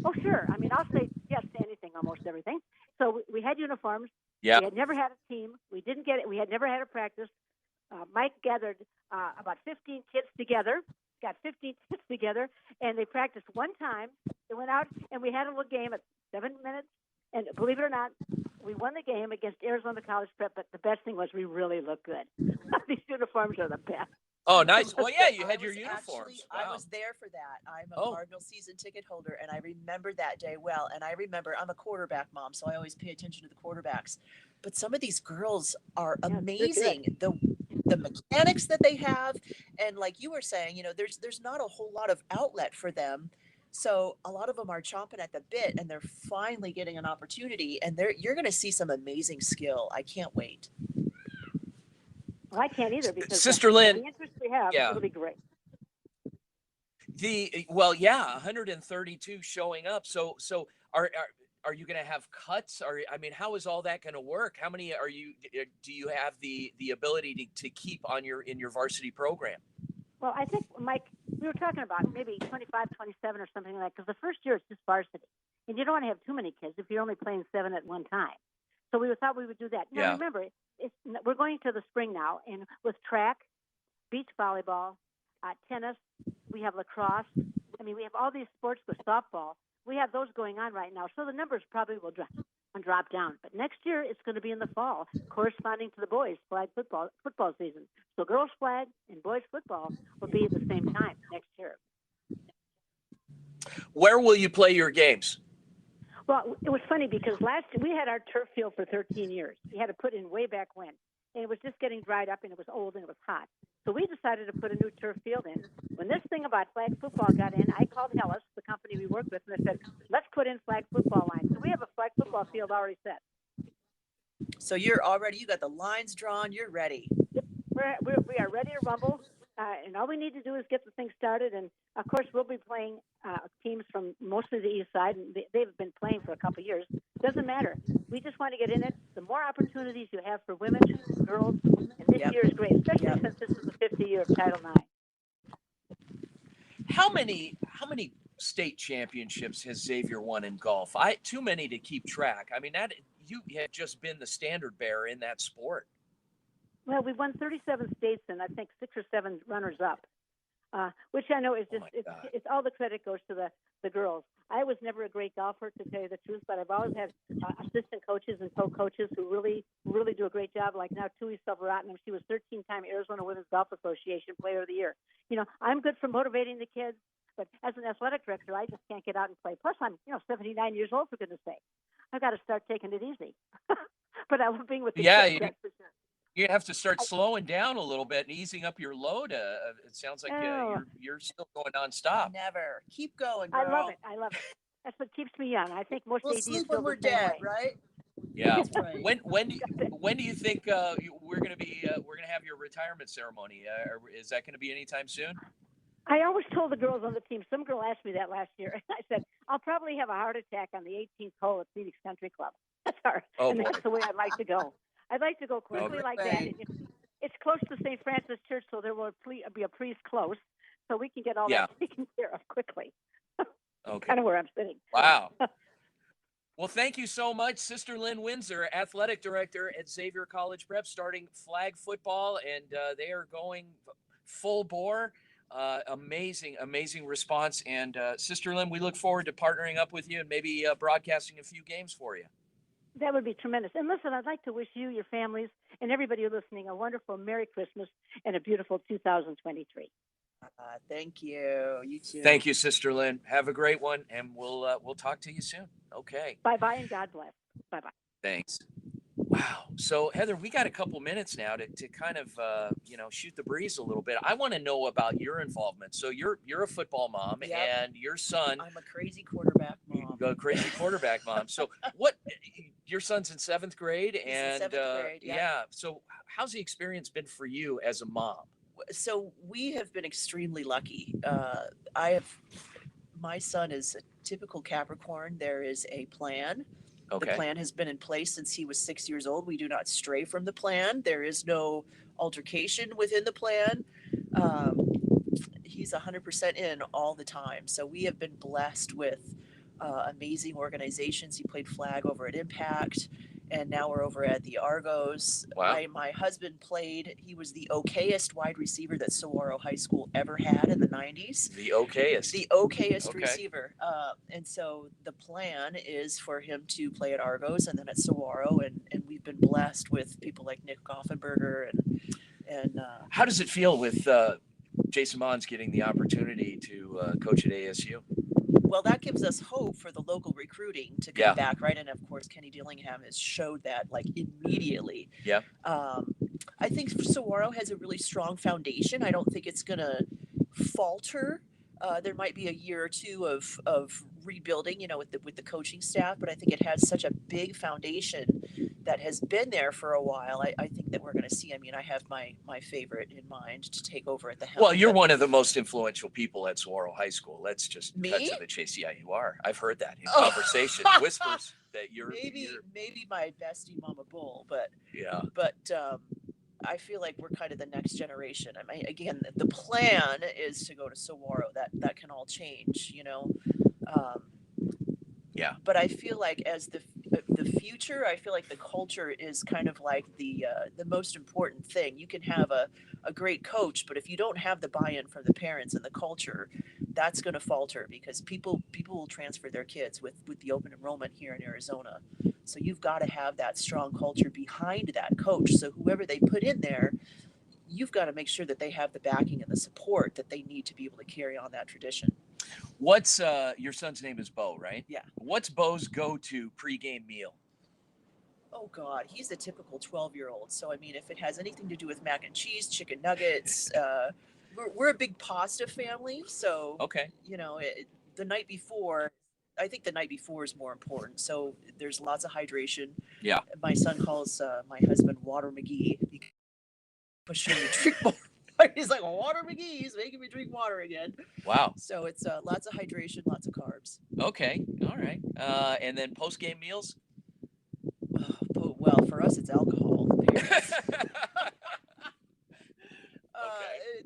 oh, sure. I mean, I'll say yes to anything, almost everything. So we had uniforms. Yeah. We had never had a team. We didn't get it. We had never had a practice. Mike gathered about 15 kids together, and they practiced one time. They went out, and we had a little game at 7 minutes. And believe it or not, we won the game against Arizona College Prep, but the best thing was we really looked good. These uniforms are the best. Oh, nice. Well, yeah, you had your uniforms. Wow. I was there for that. I'm a Cardinal season ticket holder, and I remember that day well. And I remember I'm a quarterback mom, so I always pay attention to the quarterbacks. But some of these girls are amazing. The mechanics that they have, and like you were saying, there's not a whole lot of outlet for them. So a lot of them are chomping at the bit, and they're finally getting an opportunity. And you're going to see some amazing skill. I can't wait. Well, I can't either because Sister Lynn, the interest we have, it'll be great. 132 showing up. So are you going to have cuts? How is all that going to work? How many do you have the ability to keep in your varsity program? Well, I think, Mike, we were talking about maybe 25, 27 or something like that, because the first year it's just varsity. And you don't want to have too many kids if you're only playing 7 at one time. So we thought we would do that. Now, remember, we're going to the spring now, and with track, beach volleyball, tennis, we have lacrosse. We have all these sports with softball. We have those going on right now. So the numbers probably will drop down. But next year, it's going to be in the fall, corresponding to the boys' flag football season. So girls' flag and boys' football will be at the same time next year. Where will you play your games? Well, it was funny because last year we had our turf field for 13 years. We had to put in way back when. And it was just getting dried up, and it was old, and it was hot. So we decided to put a new turf field in. When this thing about flag football got in, I called Hellas, the company we work with, and I said, let's put in flag football lines. So we have a flag football field already set. So you got the lines drawn, you're ready. We are ready to rumble, and all we need to do is get the thing started. And, of course, we'll be playing teams from mostly the east side, and they've been playing for a couple of years. Doesn't matter. We just want to get in it. The more opportunities you have for women, girls, and this year is great, especially since this is the 50th year of Title IX. How many state championships has Xavier won in golf? Too many to keep track. You had just been the standard bearer in that sport. Well, we won 37 states and I think 6 or 7 runners up, which I know is just, it's all the credit goes to the girls. I was never a great golfer, to tell you the truth, but I've always had assistant coaches and co-coaches who really, really do a great job. Like now, Tui Silveratinum, she was 13-time Arizona Women's Golf Association Player of the Year. I'm good for motivating the kids, but as an athletic director, I just can't get out and play. Plus, I'm, 79 years old, for goodness sake. I've got to start taking it easy. but I love being with the Yeah, kids. That's for sure. you have to start slowing down a little bit and easing up your load. It sounds like Oh. you're still going nonstop. Never. Keep going, girl. I love it. I love it. That's what keeps me young. I think most We'll ADs sleep feel when we're the same dead, way. right? Yeah. That's right. When do you think we're gonna have your retirement ceremony? Is that gonna be anytime soon? I always told the girls on the team. Some girl asked me that last year, and I said I'll probably have a heart attack on the 18th hole at Phoenix Country Club. That's that's the way I'd like to go. I'd like to go quickly like that. It's close to St. Francis Church, so there will be a priest close, so we can get all that taken care of quickly. Okay. Kind of where I'm sitting. Wow. Well, thank you so much, Sister Lynn Windsor, Athletic Director at Xavier College Prep, starting flag football, and they are going full bore. Amazing response. And Sister Lynn, we look forward to partnering up with you and maybe broadcasting a few games for you. That would be tremendous. And listen, I'd like to wish you, your families, and everybody listening a wonderful Merry Christmas and a beautiful 2023. Thank you. You too. Thank you, Sister Lynn. Have a great one, and we'll talk to you soon. Okay. Bye-bye, and God bless. Bye-bye. Thanks. Wow. So, Heather, we got a couple minutes now to kind of, shoot the breeze a little bit. I want to know about your involvement. So you're a football mom, and your son. I'm a crazy quarterback mom. A crazy quarterback mom. So your son's in 7th grade, and in 7th grade, yeah. So how's the experience been for you as a mom? So we have been extremely lucky. My son is a typical Capricorn. There is a plan. Okay. The plan has been in place since he was 6 years old. We do not stray from the plan. There is no altercation within the plan. He's 100% in all the time. So we have been blessed with amazing organizations. He played flag over at Impact, and now we're over at the Argos. Wow. My husband played. He was the okayest wide receiver that Saguaro High School ever had in the 90s. The okayest. The okayest receiver. And so the plan is for him to play at Argos and then at Saguaro, and we've been blessed with people like Nick Goffenberger and how does it feel with Jason Mons getting the opportunity to coach at ASU? Well, that gives us hope for the local recruiting to come back, right? And of course, Kenny Dillingham has showed that like immediately. Yeah. I think Saguaro has a really strong foundation. I don't think it's going to falter. There might be a year or two of rebuilding, with the coaching staff, but I think it has such a big foundation that has been there for a while. I think that we're going to see. I mean, I have my favorite in mind to take over at the helm. Well, you're one of the most influential people at Saguaro High School. Let's just cut Me? to the chase. Yeah, you are. I've heard that in conversation, whispers that you're maybe my bestie Mama Bull, but yeah. But I feel like we're kind of the next generation. I mean, again, the plan is to go to Saguaro. That can all change, Yeah. But I feel like as the future, I feel like the culture is kind of like the most important thing. You can have a great coach, but if you don't have the buy-in from the parents and the culture, that's going to falter because people will transfer their kids with the open enrollment here in Arizona. So you've got to have that strong culture behind that coach. So whoever they put in there, you've got to make sure that they have the backing and the support that they need to be able to carry on that tradition. What's your son's name is Bo, right? Yeah. What's Bo's go-to pregame meal? Oh God, he's a typical 12-year-old. So I mean, if it has anything to do with mac and cheese, chicken nuggets, we're a big pasta family. So okay, the night before, I think the night before is more important. So there's lots of hydration. Yeah. My son calls my husband Water McGee. Pushing me to drink more. He's like, Water McGee. He's making me drink water again. Wow. So it's lots of hydration, lots of carbs. Okay. All right. And then post-game meals? Well, for us, it's alcohol.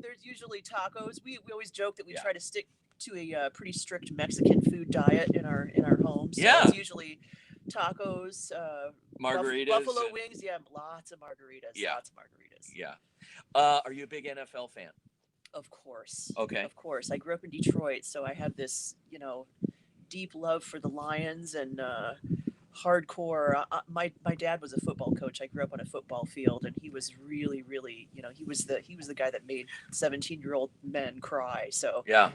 There's usually tacos. We always joke that we try to stick to a pretty strict Mexican food diet in our home. So it's usually tacos, margaritas, buffalo wings. Yeah, lots of margaritas. Yeah. Lots of margaritas. Yeah. Are you a big NFL fan? Of course. Okay. Of course. I grew up in Detroit, so I have this, deep love for the Lions and hardcore. My dad was a football coach. I grew up on a football field, and he was really, really, he was the guy that made 17-year-old men cry. So yeah.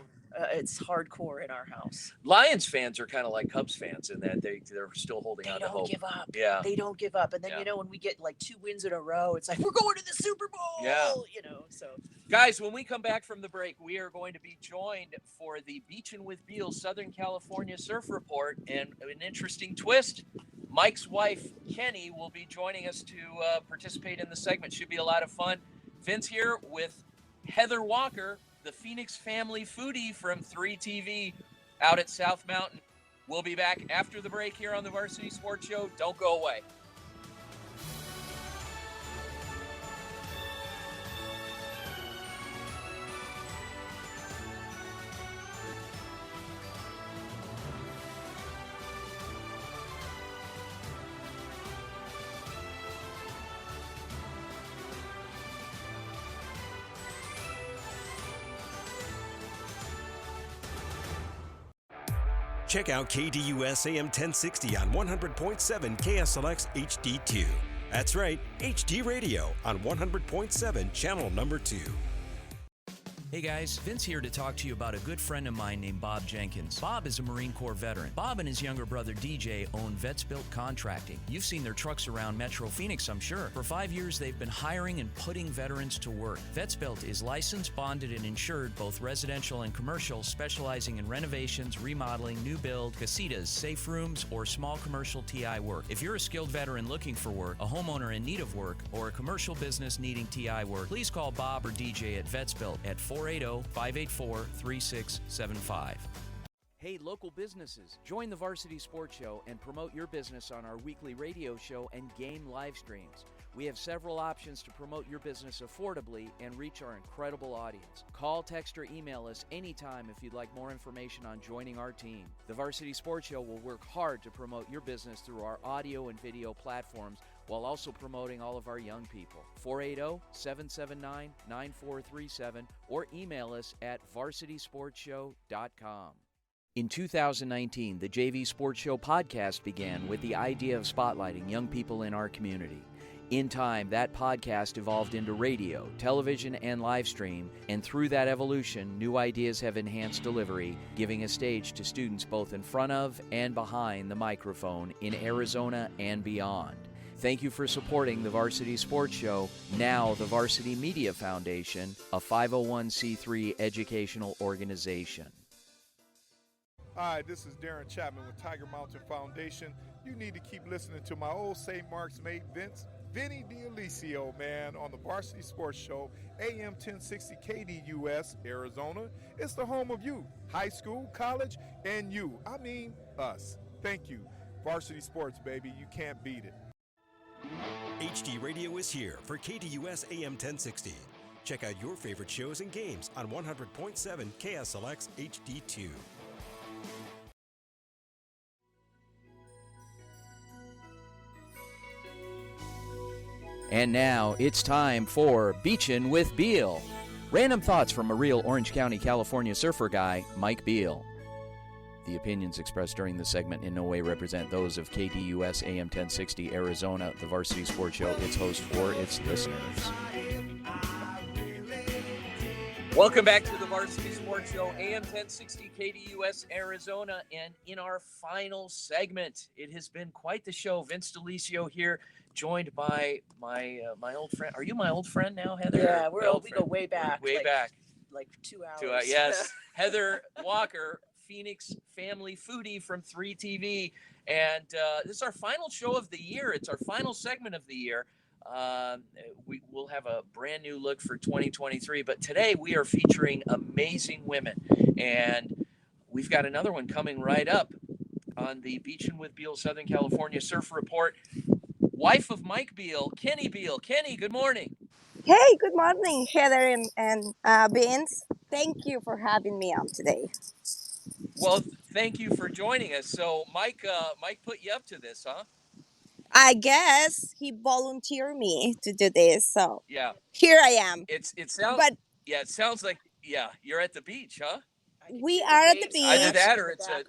it's hardcore in our house. Lions fans are kind of like Cubs fans in that they're still holding on to hope. They don't give up. Yeah. They don't give up. And then, when we get like 2 wins in a row, it's like, we're going to the Super Bowl. Yeah. So. Guys, when we come back from the break, we are going to be joined for the Beachin' with Beal Southern California Surf Report, and an interesting twist. Mike's wife, Kenny, will be joining us to participate in the segment. Should be a lot of fun. Vince here with Heather Walker, the Phoenix Family Foodie from 3TV out at South Mountain. We'll be back after the break here on the Varsity Sports Show. Don't go away. Check out KDUS AM 1060 on 100.7 KSLX HD2. That's right, HD radio on 100.7 channel number 2. Hey guys, Vince here to talk to you about a good friend of mine named Bob Jenkins. Bob is a Marine Corps veteran. Bob and his younger brother DJ own Vets Built Contracting. You've seen their trucks around Metro Phoenix, I'm sure. For 5 years, they've been hiring and putting veterans to work. Vets Built is licensed, bonded, and insured, both residential and commercial, specializing in renovations, remodeling, new build, casitas, safe rooms, or small commercial TI work. If you're a skilled veteran looking for work, a homeowner in need of work, or a commercial business needing TI work, please call Bob or DJ at Vets Built at 480-584-3675. Hey, local businesses, join the Varsity Sports Show and promote your business on our weekly radio show and game live streams. We have several options to promote your business affordably and reach our incredible audience. Call, text, or email us anytime if you'd like more information on joining our team. The Varsity Sports Show will work hard to promote your business through our audio and video platforms while also promoting all of our young people. 480-779-9437 or email us at varsitysportshow.com. In 2019, the JV Sports Show podcast began with the idea of spotlighting young people in our community. In time, that podcast evolved into radio, television, and live stream, and through that evolution, new ideas have enhanced delivery, giving a stage to students both in front of and behind the microphone in Arizona and beyond. Thank you for supporting the Varsity Sports Show, now the Varsity Media Foundation, a 501c3 educational organization. Hi, this is Darren Chapman with Tiger Mountain Foundation. You need to keep listening to my old St. Mark's mate, Vinny D'Alicio, man, on the Varsity Sports Show, AM 1060 KDUS, Arizona. It's the home of youth, high school, college, and you. I mean, us. Thank you. Varsity Sports, baby. You can't beat it. HD Radio is here for KDUS AM 1060. Check out your favorite shows and games on 100.7 KSLX HD2. And now it's time for Beachin' with Beal. Random thoughts from a real Orange County, California surfer guy, Mike Beal. The opinions expressed during the segment in no way represent those of KDUS AM 1060 Arizona, the Varsity Sports Show, its host, or its listeners. Welcome back to the Varsity Sports Show, AM 1060 KDUS Arizona, and in our final segment, it has been quite the show. Vince D'Alicio here, joined by my old friend. Are you my old friend now, Heather? Yeah, we go way back. Way back. Like 2 hours. Yes. Heather Walker, Phoenix Family Foodie from 3TV. And this is our final show of the year. It's our final segment of the year. We will have a brand new look for 2023. But today we are featuring amazing women. And we've got another one coming right up on the Beachin' with Beal Southern California Surf Report. Wife of Mike Beal, Kenny Beal. Kenny, good morning. Hey, good morning, Heather and Vince. Thank you for having me on today. Well, thank you for joining us. So Mike put you up to this, huh? I guess he volunteered me to do this, so yeah, here I am. It sounds like you're at the beach, huh? We are at the beach. Either that or it's a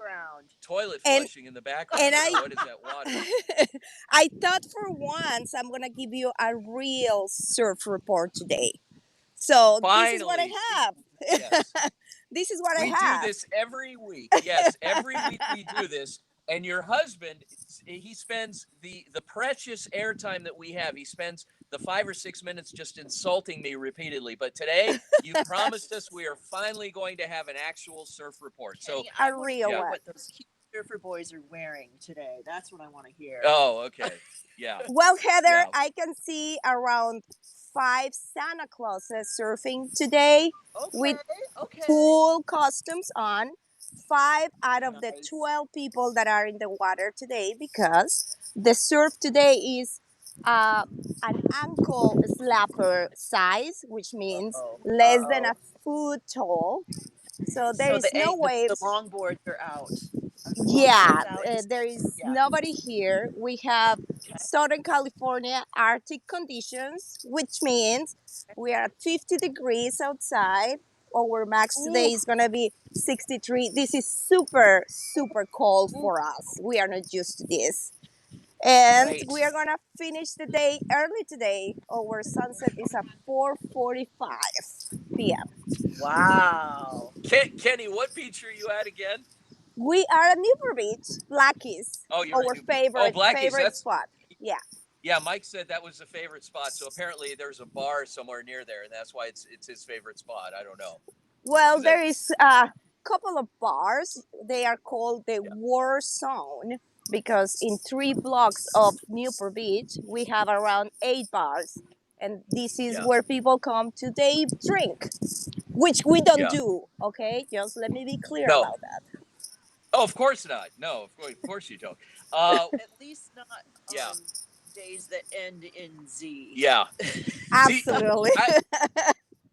toilet flushing in the background. What is that water? I thought for once I'm gonna give you a real surf report today. So Finally. This is what I have. Yes. This is what I We have. do this every week. Yes, every week we do this. And your husband, he spends the precious airtime that we have. He spends the 5 or 6 minutes just insulting me repeatedly. But today, you promised us we are finally going to have an actual surf report. So a real one. What those cute surfer boys are wearing today. That's what I want to hear. Oh, okay. Yeah. Well, Heather, Yeah. I can see around 5 Santa Clauses surfing today with full costumes on. 5 out of the 12 people that are in the water today, because the surf today is an ankle slapper size, which means less than a foot tall. So there is no waves. The longboards are out. Yeah, there is nobody here. We have Southern California Arctic conditions, which means we are at 50 degrees outside. Our max today is going to be 63. This is super, super cold for us. We are not used to this. And we are going to finish the day early today. Our sunset is at 4:45 p.m. Wow. Kenny, what beach are you at again? We are at Newport Beach, Blackies. Oh, you're our favorite That's, spot. Yeah. Yeah, Mike said that was the favorite spot. So apparently there's a bar somewhere near there, and that's why it's his favorite spot. I don't know. Well, there is a couple of bars. They are called the War Zone, because in 3 blocks of Newport Beach, we have around 8 bars. And this is where people come to day drink, which we don't do, okay? Just let me be clear about that. Oh, of course not. No, of course you don't. At least not days that end in Z. Yeah. Absolutely.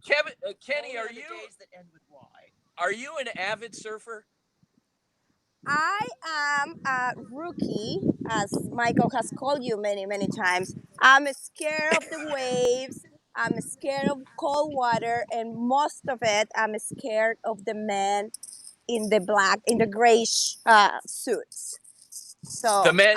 Kenny, are you days that end with Y? Are you an avid surfer? I am a rookie, as Michael has called you many, many times. I'm scared of the waves. I'm scared of cold water, and most of it, I'm scared of the men in the gray suits. So the man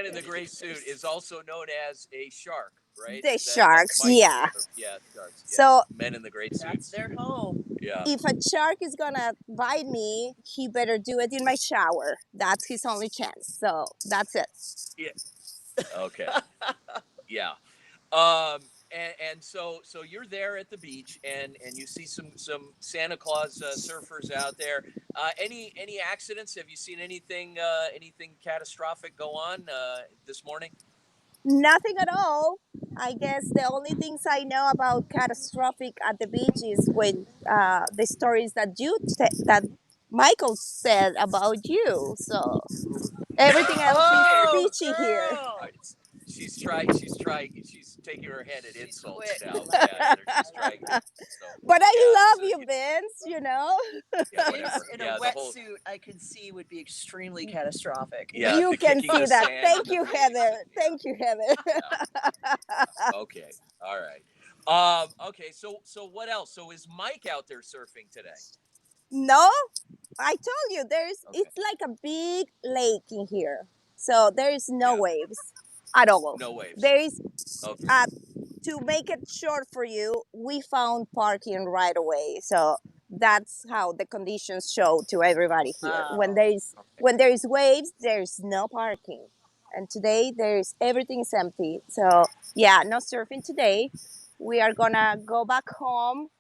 in the gray suit is also known as a shark, right? The sharks, yeah. Yeah, sharks. Yes. So men in the gray suits. That's their home. Yeah. If a shark is gonna bite me, he better do it in my shower. That's his only chance. So that's it. Yeah. Okay. Yeah. And so you're there at the beach, and you see some Santa Claus surfers out there. Any accidents? Have you seen anything catastrophic go on this morning? Nothing at all. I guess the only things I know about catastrophic at the beach is when the stories that that Michael said about you. So everything else is peachy here. She's taking her head at insults now. Yeah, she's trying to, but I love you, Vince, you know. Yeah, in a wetsuit, I can see would be extremely catastrophic. Yeah, you can see that. Thank you, Heather. Thank you, Heather. Okay. All right. Okay, so what else? So is Mike out there surfing today? No, I told you it's like a big lake in here. So there is no waves at all. No waves. There is to make it short for you, we found parking right away. So that's how the conditions show to everybody here. When there is waves, there's no parking. And today everything is empty. So yeah, no surfing today. We are gonna go back home,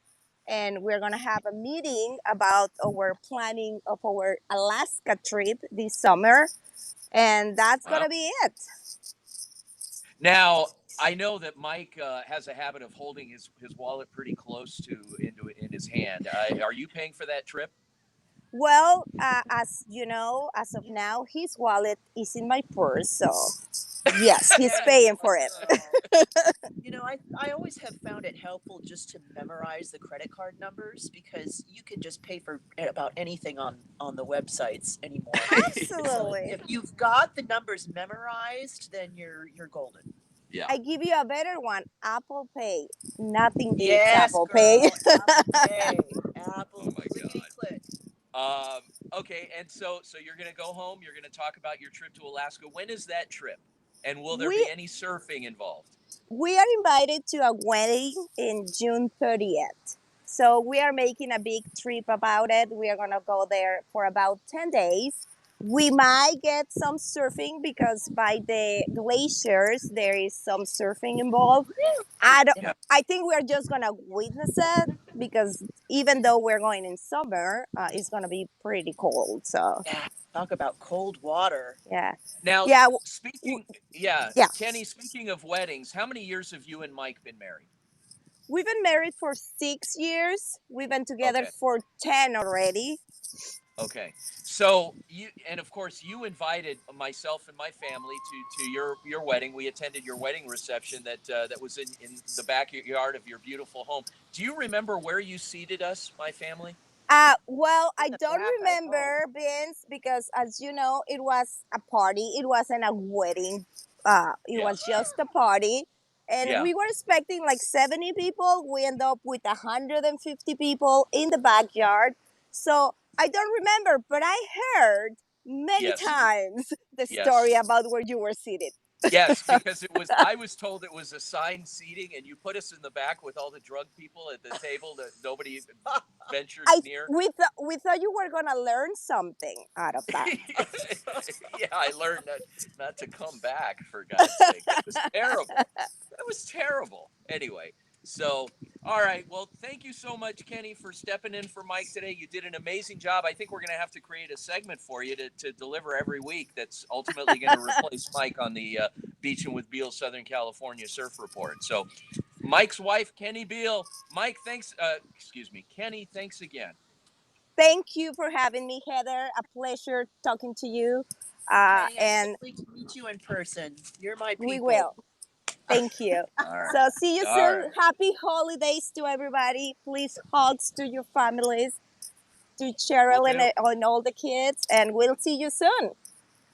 and we're gonna have a meeting about our planning of our Alaska trip this summer. And that's gonna be it. Now, I know that Mike has a habit of holding his wallet pretty close in his hand. Are you paying for that trip? Well, as you know, as of now, his wallet is in my purse. So, yes, he's paying for it. You know, I always have found it helpful just to memorize the credit card numbers, because you can just pay for about anything on the websites anymore. Absolutely. So if you've got the numbers memorized, then you're golden. Yeah. I give you a better one. Apple Pay. Nothing beats Apple Pay. Apple clickety click. Okay, and so you're gonna go home. You're gonna talk about your trip to Alaska. When is that trip? And will there be any surfing involved? We are invited to a wedding in June 30th. So we are making a big trip about it. We are going to go there for about 10 days. We might get some surfing because by the glaciers, there is some surfing involved. I think we're just going to witness it because even though we're going in summer, it's going to be pretty cold. So talk about cold water. Yeah. Now, yeah. Kenny, speaking of weddings, how many years have you and Mike been married? We've been married for 6 years. We've been together for 10 already. Okay. So of course you invited myself and my family to your wedding. We attended your wedding reception that was in the backyard of your beautiful home. Do you remember where you seated us, my family? Well, I don't remember, Vince, because as you know, it was a party. It wasn't a wedding. It was just a party. And we were expecting like 70 people. We ended up with 150 people in the backyard. So I don't remember, but I heard many times the story about where you were seated. Yes, because I was told it was assigned seating, and you put us in the back with all the drug people at the table that nobody ventured near. We thought you were going to learn something out of that. Yeah, I learned not to come back, for God's sake. That was terrible. That was terrible. Anyway, so, all right. Well, thank you so much, Kenny, for stepping in for Mike today. You did an amazing job. I think we're going to have to create a segment for you to deliver every week that's ultimately going to replace Mike on the Beachin' with Beal Southern California Surf Report. So, Mike's wife, Kenny Beal. Mike, thanks. Kenny, thanks again. Thank you for having me, Heather. A pleasure talking to you. Kenny, and to meet you in person. You're my people. We will. Thank you. So see you soon. Right. Happy holidays to everybody. Please hugs to your families, to Cheryl and all the kids, and we'll see you soon.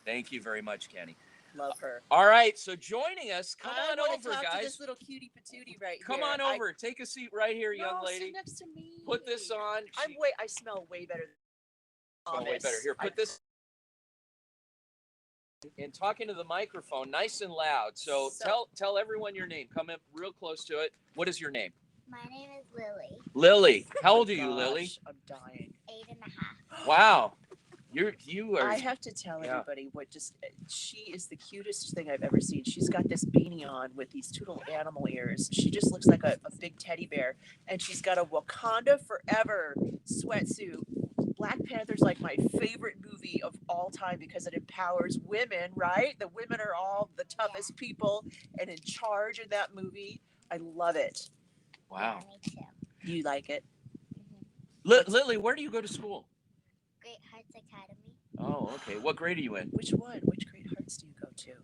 Thank you very much, Kenny. Love her. All right, so joining us, come on over, talk guys. To this little cutie patootie right come here. on over. Take a seat right here, young lady. Sit next to me. Put this on. I smell way better. Way better. Here, put this. And talking to the microphone, nice and loud. So tell everyone your name. Come up real close to it. What is your name? My name is Lily. Lily. How old are you, Lily? I'm dying. 8.5. Wow. You are. I have to tell everybody she is the cutest thing I've ever seen. She's got this beanie on with these two little animal ears. She just looks like a big teddy bear. And she's got a Wakanda Forever sweatsuit. Black Panther's like my favorite movie of all time because it empowers women, right? The women are all the toughest people and in charge in that movie. I love it. Wow. Yeah, me too. You like it? Mm-hmm. Lily, where do you go to school? Great Hearts Academy. Oh, okay. What grade are you in? Which one? Which Great Hearts do you go to?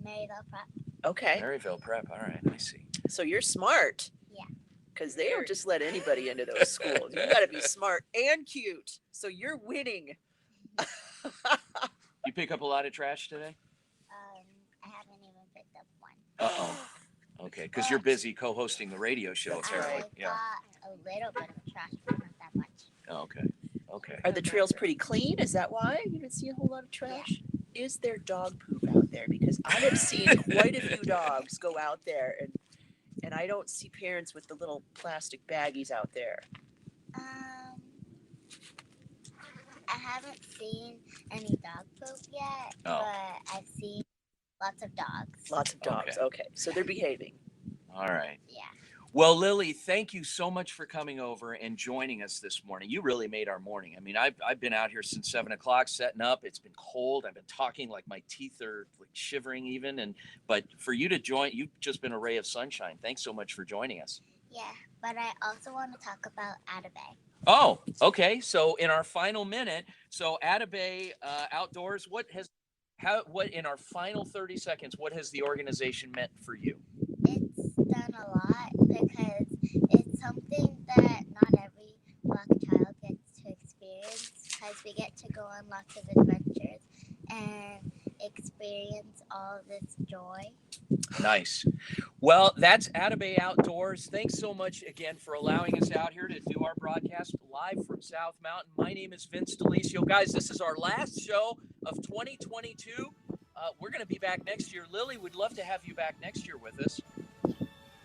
Maryville Prep. Okay. Maryville Prep. All right, I see. So you're smart. Yeah. Because they don't just let anybody into those schools. You got to be smart and cute. So you're winning. You pick up a lot of trash today? I haven't even picked up one. Uh-oh. Okay, because you're busy co-hosting the radio show, apparently. I got a little bit of trash, but not that much. Oh, okay. Are the trails pretty clean? Is that why you didn't see a whole lot of trash? Yeah. Is there dog poop out there? Because I have seen quite a few dogs go out there, and I don't see parents with the little plastic baggies out there. I haven't seen any dog poop yet, but I've seen lots of dogs. Lots of dogs. Okay. So they're behaving. All right. Yeah. Well, Lily, thank you so much for coming over and joining us this morning. You really made our morning. I mean, I've been out here since 7 o'clock setting up. It's been cold. I've been talking like my teeth are like shivering even. But for you to join, you've just been a ray of sunshine. Thanks so much for joining us. Yeah, but I also want to talk about Atabay. Oh, okay. So in our final minute, Atabay Outdoors, what in our final 30 seconds, what has the organization meant for you? It's done a lot because it's something that not every Black child gets to experience because we get to go on lots of adventures and experience all this joy. Nice. Well, that's Atabay Outdoors. Thanks so much again for allowing us out here to do our broadcast live from South Mountain. My name is Vince DeLisio. Guys, this is our last show of 2022. We're going to be back next year. Lily, we'd love to have you back next year with us.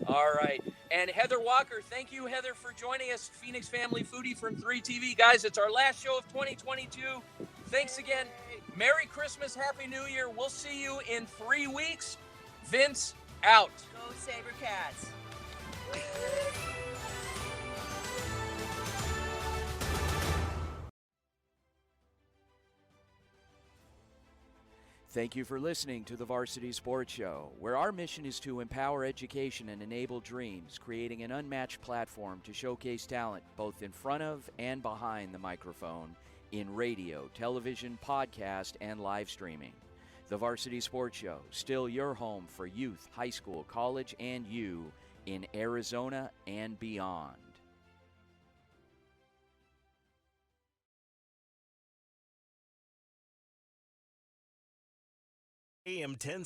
All right. And Heather Walker, thank you, Heather, for joining us. Phoenix Family Foodie from 3TV. Guys, it's our last show of 2022. Thanks again. Merry Christmas, Happy New Year. We'll see you in 3 weeks. Vince, out. Go SaberCats. Thank you for listening to the Varsity Sports Show, where our mission is to empower education and enable dreams, creating an unmatched platform to showcase talent both in front of and behind the microphone in radio, television, podcast, and live streaming. The Varsity Sports Show, still your home for youth, high school, college, and you in Arizona and beyond. AM 10